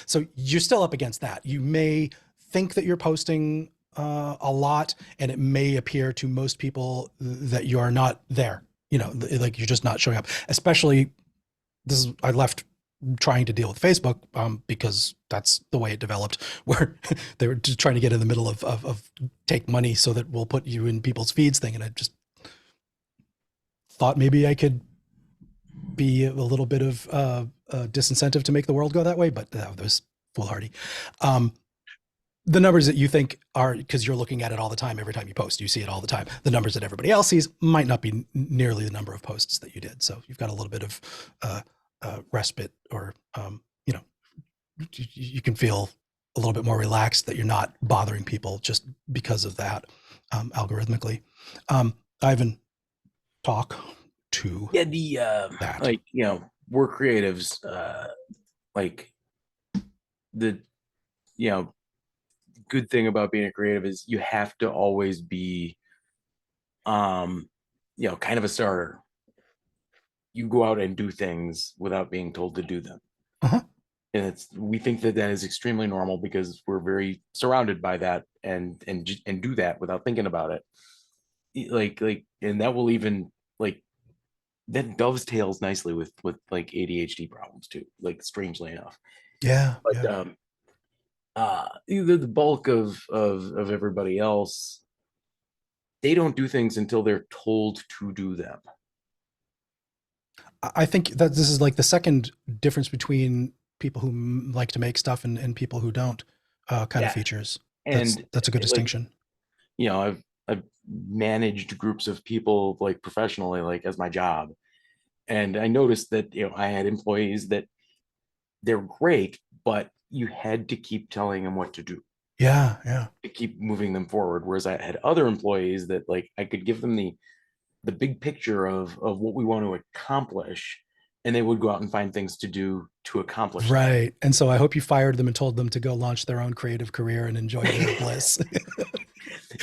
A: so you're still up against that. You may think that you're posting a lot, and it may appear to most people that you are not there. Like you're just not showing up. Especially, I left trying to deal with Facebook because that's the way it developed, where they were just trying to get in the middle of take money so that we'll put you in people's feeds thing. And I just thought maybe I could be a little bit of disincentive to make the world go that way, but that was foolhardy. The numbers that you think are, because you're looking at it all the time, every time you post, you see it all the time. The numbers that everybody else sees might not be nearly the number of posts that you did. So you've got a little bit of respite, or, you can feel a little bit more relaxed that you're not bothering people just because of that algorithmically. Ivan, talk to that.
F: Like, we're creatives, like the, good thing about being a creative is you have to always be kind of a starter. You go out and do things without being told to do them.
A: Uh-huh.
F: And we think that is extremely normal because we're very surrounded by that and do that without thinking about it. Like and that will even that dovetails nicely with like ADHD problems too, like strangely enough.
A: Yeah.
F: But
A: yeah.
F: Either the bulk of everybody else, they don't do things until they're told to do them.
A: I think that this is like the second difference between people who like to make stuff and people who don't, kind of features.
F: And
A: that's a good distinction.
F: I've managed groups of people like professionally, like as my job. And I noticed that, I had employees that they're great, but you had to keep telling them what to do.
A: Yeah.
F: To keep moving them forward. Whereas I had other employees that like I could give them the big picture of what we want to accomplish, and they would go out and find things to do to accomplish
A: right that. And so I hope you fired them and told them to go launch their own creative career and enjoy their bliss.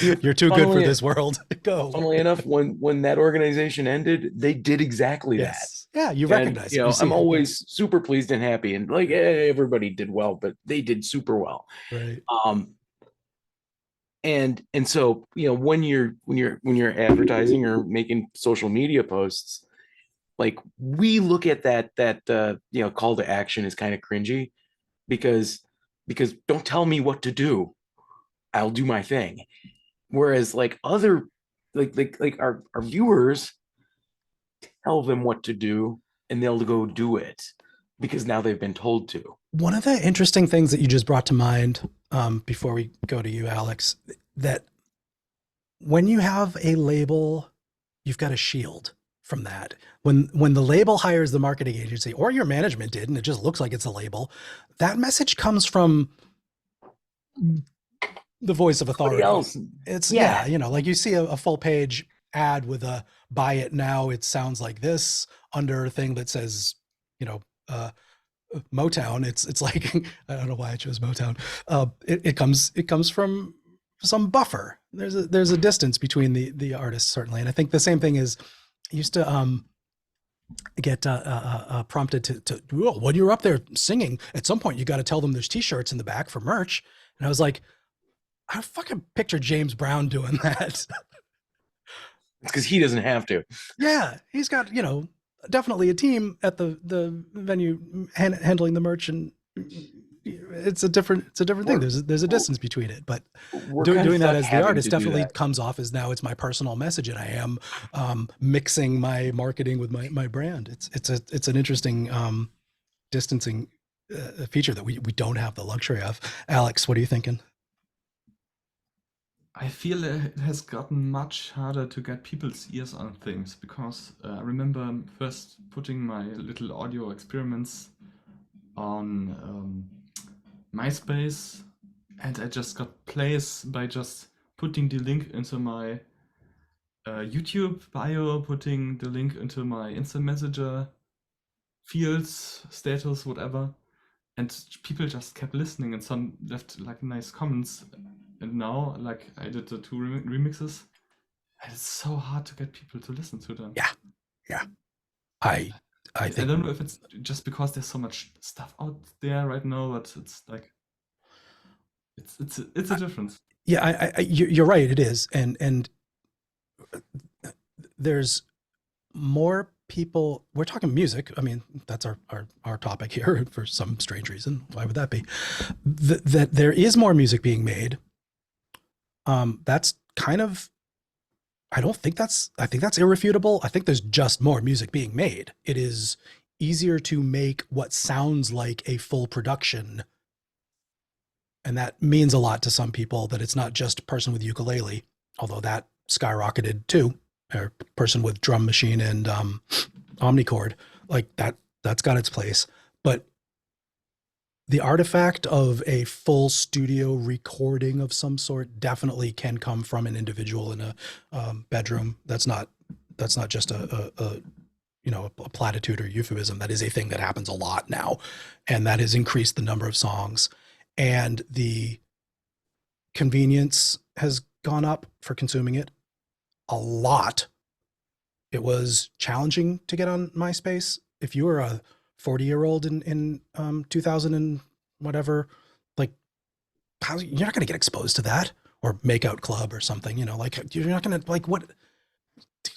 A: You're too good for this world. Go.
F: Funnily enough, when that organization ended, they did exactly that.
A: Yeah, you recognize it.
F: I'm always super pleased and happy, and like everybody did well, but they did super well.
A: Right.
F: And so when you're advertising or making social media posts, like we look at that call to action is kind of cringy, because don't tell me what to do, I'll do my thing. Whereas like other like our viewers, tell them what to do and they'll go do it because now they've been told to.
A: One of the interesting things that you just brought to mind, before we go to you, Alex, that when you have a label, you've got a shield from that. When the label hires the marketing agency, or your management did, and it just looks like it's a label, that message comes from the voice of authority.
F: Else.
A: It's like you see a full page ad with a buy it now, it sounds like this, under a thing that says, Motown. It's like, I don't know why I chose Motown. It comes from some buffer. There's a distance between the artists, certainly. And I think the same thing is, I used to get prompted to when you're up there singing, at some point you got to tell them there's t-shirts in the back for merch. And I was like, I fucking picture James Brown doing that.
F: It's because he doesn't have to.
A: Yeah, he's got, definitely a team at the venue handling the merch, and it's a different thing. There's a distance between it, but doing that as the artist definitely comes off as, now it's my personal message, and I am mixing my marketing with my brand. It's an interesting distancing feature that we don't have the luxury of. Alex, what are you thinking?
D: I feel it has gotten much harder to get people's ears on things, because I remember first putting my little audio experiments on MySpace, and I just got plays by just putting the link into my YouTube bio, putting the link into my instant messenger fields, status, whatever, and people just kept listening, and some left like nice comments. And now, like, I did the 2 remixes, and it's so hard to get people to listen to them.
A: Yeah. I
D: I
A: think
D: don't know if it's just because there's so much stuff out there right now, but it's like it's a difference.
A: yeah, you're right. It is, and there's more people. We're talking music. I mean, that's our topic here for some strange reason. Why would that be? That there is more music being made. That's kind of. I think that's irrefutable. I think there's just more music being made. It is easier to make what sounds like a full production. And that means a lot to some people, that it's not just a person with ukulele, although that skyrocketed too, or person with drum machine and omnichord, like that's got its place. But the artifact of a full studio recording of some sort definitely can come from an individual in a bedroom. That's not just a platitude or euphemism. That is a thing that happens a lot now, and that has increased the number of songs, and the convenience has gone up for consuming it a lot. It was challenging to get on MySpace. If you were a 40-year-old in 2000 and whatever, like, you're not going to get exposed to that, or Makeout Club or something, like, you're not going to, like, what,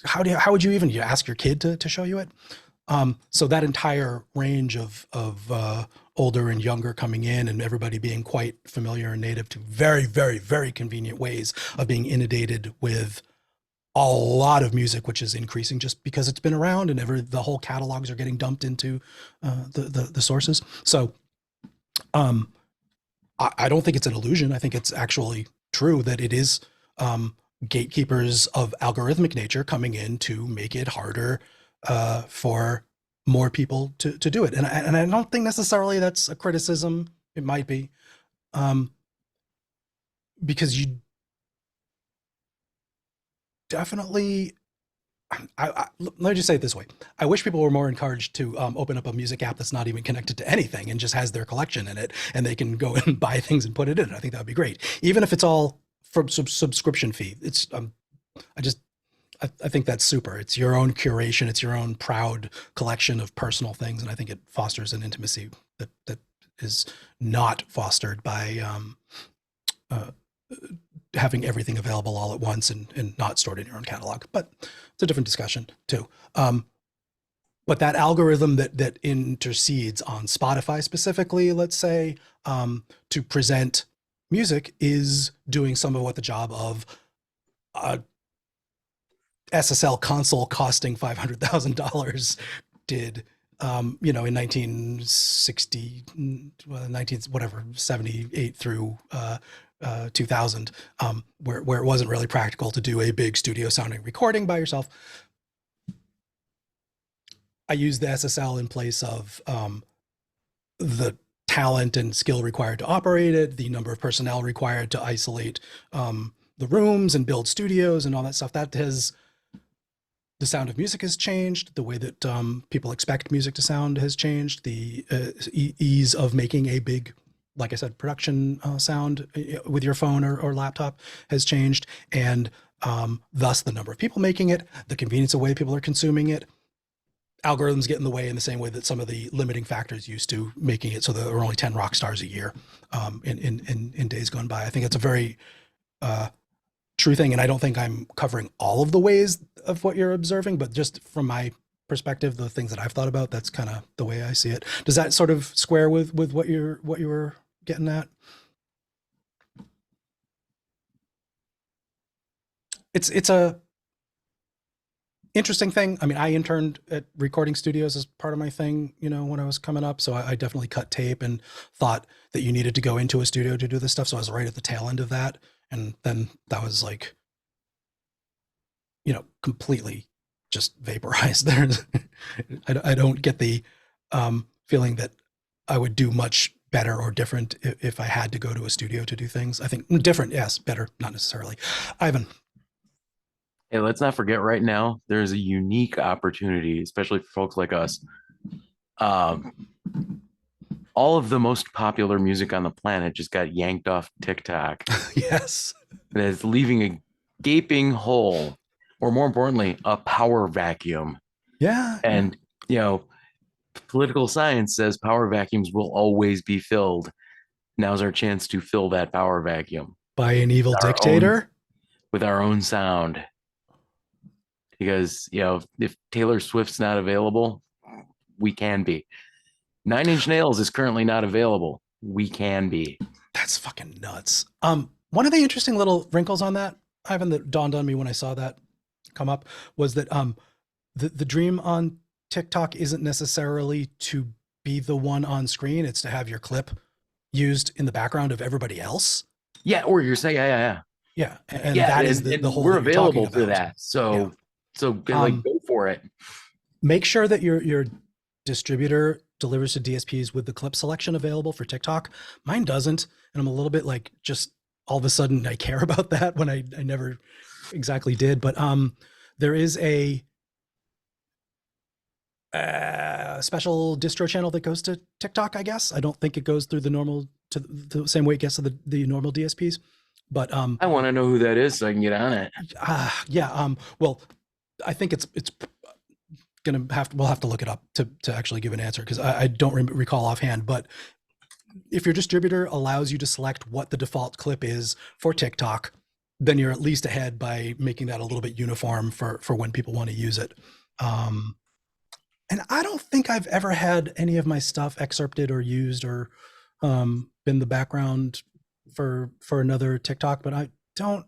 A: how would you even, you ask your kid to show you it? So that entire range of older and younger coming in, and everybody being quite familiar and native to very, very, very convenient ways of being inundated with a lot of music, which is increasing just because it's been around, and the whole catalogs are getting dumped into the sources. So I don't think it's an illusion. I think it's actually true that it is gatekeepers of algorithmic nature coming in to make it harder for more people to do it. And I don't think necessarily that's a criticism. It might be, because you definitely, let me just say it this way. I wish people were more encouraged to open up a music app that's not even connected to anything and just has their collection in it, and they can go and buy things and put it in. I think that would be great. Even if it's all from subscription fee. It's, I think that's super. It's your own curation. It's your own proud collection of personal things. And I think it fosters an intimacy that is not fostered by having everything available all at once and not stored in your own catalog. But it's a different discussion too. But that algorithm that intercedes on Spotify specifically, let's say, to present music, is doing some of what the job of a SSL console costing $500,000 did, in 1960, 78 through 2000, where it wasn't really practical to do a big studio sounding recording by yourself. I used the SSL in place of the talent and skill required to operate it, the number of personnel required to isolate the rooms and build studios and all that stuff. The sound of music has changed. The way that people expect music to sound has changed. The ease of making a big, like I said, production sound with your phone or laptop has changed. And thus the number of people making it, the convenience of the way people are consuming it. Algorithms get in the way in the same way that some of the limiting factors used to, making it so that there were only 10 rock stars a year in days gone by. I think it's a very true thing. And I don't think I'm covering all of the ways of what you're observing, but just from my perspective, the things that I've thought about, that's kind of the way I see it. Does that sort of square with what you were getting at? It's a interesting thing. I mean, I interned at recording studios as part of my thing, when I was coming up. So I definitely cut tape and thought that you needed to go into a studio to do this stuff. So I was right at the tail end of that. And then that was like, completely just vaporized there. I don't get the feeling that I would do much better or different if I had to go to a studio to do things. I think different, yes, better, not necessarily. Ivan.
F: Hey, let's not forget right now, there's a unique opportunity, especially for folks like us. All of the most popular music on the planet just got yanked off TikTok.
A: Yes.
F: And it's leaving a gaping hole, or more importantly, a power vacuum.
A: Yeah.
F: And, you know, political science says power vacuums will always be filled. Now's our chance to fill that power vacuum
A: By an evil
F: Our
A: dictator.
F: with our own sound. Because, you know, if Taylor Swift's not available, we can be. 9 Inch Nails is currently not available. We can be.
A: That's fucking nuts. One of the interesting little wrinkles on that, Ivan, that dawned on me when I saw that come up was that the dream on TikTok isn't necessarily to be the one on screen. It's to have your clip used in the background of everybody else.
F: Yeah, or you're saying, yeah.
A: Yeah. And
F: Yeah,
A: that is
F: and
A: the whole
F: we're
A: that you're talking
F: available for
A: about.
F: that. So like go for it.
A: Make sure that your distributor delivers to DSPs with the clip selection available for TikTok. Mine doesn't. And I'm a little bit like, just all of a sudden I care about that when I never exactly did. But there is a special distro channel that goes to TikTok, I guess. I don't think it goes through the same way it gets to the normal DSPs. But
F: I want to know who that is so I can get on it.
A: Well, I think it's we'll have to look it up to actually give an answer, because I don't recall offhand. But if your distributor allows you to select what the default clip is for TikTok, then you're at least ahead by making that a little bit uniform for when people want to use it. And I don't think I've ever had any of my stuff excerpted or used or been the background for another TikTok, but I don't.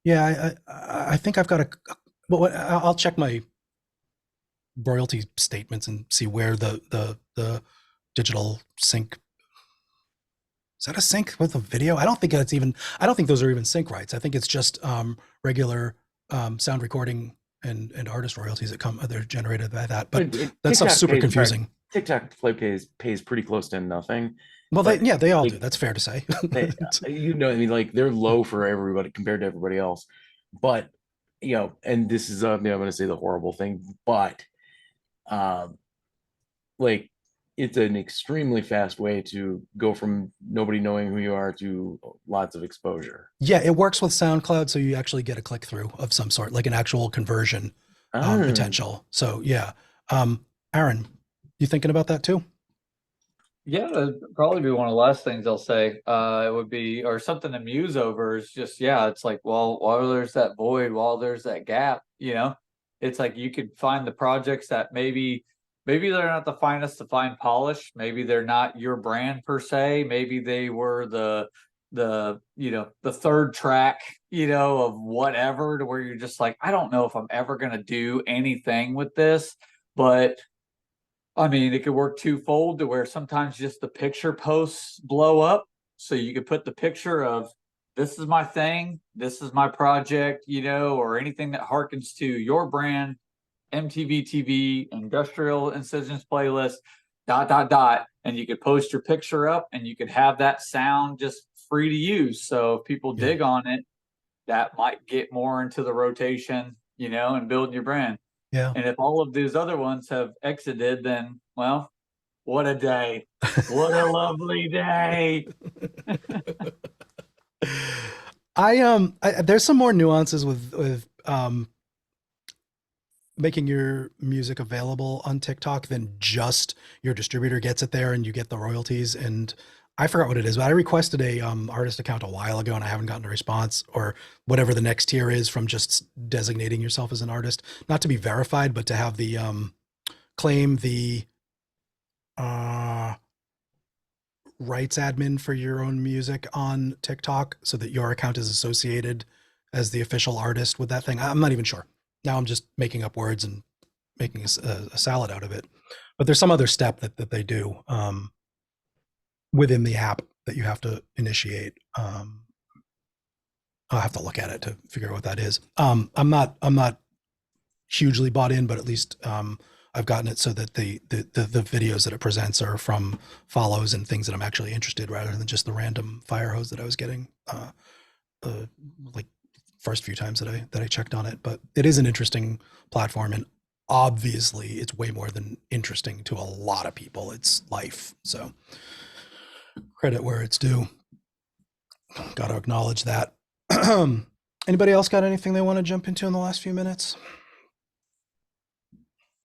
A: Yeah, I think I've got I'll check my royalty statements and see where the digital sync. Is that a sync with the video? I don't think those are even sync rights. I think it's just regular sound recording and artist royalties they're generated by that. But that stuff's super confusing.
F: TikTok Play pays pretty close to nothing.
A: Well, they all do. That's fair to say.
F: I mean, like, they're low for everybody compared to everybody else. But, you know, and this is I'm going to say the horrible thing, but like, it's an extremely fast way to go from nobody knowing who you are to lots of exposure.
A: Yeah, it works with SoundCloud, so you actually get a click through of some sort, like an actual conversion potential. So yeah, Aaron, you thinking about that too?
E: Yeah, it'd probably be one of the last things I'll say. It would be, or something to muse over is just, it's like, well, while there's that void, while there's that gap, it's like you could find the projects that maybe they're not the finest to fine polish. Maybe they're not your brand per se. Maybe they were the third track, of whatever, to where you're just like, I don't know if I'm ever going to do anything with this, but I mean, it could work twofold, to where sometimes just the picture posts blow up. So you could put the picture of, this is my thing, this is my project, or anything that harkens to your brand, MTV TV, Industrial Incisions Playlist, ... And you could post your picture up and you could have that sound just free to use. So if people dig on it, that might get more into the rotation, and building your brand.
A: Yeah.
E: And if all of these other ones have exited, then, well, what a day. What a lovely day.
A: There's some more nuances with making your music available on TikTok than just your distributor gets it there and you get the royalties. And I forgot what it is, but I requested a artist account a while ago and I haven't gotten a response, or whatever the next tier is from just designating yourself as an artist, not to be verified, but to have the claim the rights admin for your own music on TikTok, so that your account is associated as the official artist with that thing. I'm not even sure. Now I'm just making up words and making a salad out of it. But there's some other step that they do within the app that you have to initiate. I'll have to look at it to figure out what that is. I'm not hugely bought in, but at least I've gotten it so that the videos that it presents are from follows and things that I'm actually interested, rather than just the random fire hose that I was getting like first few times that I checked on it. But it is an interesting platform, and obviously it's way more than interesting to a lot of people. It's life. So credit where it's due. Got to acknowledge that. Anybody else got anything they want to jump into in the last few minutes?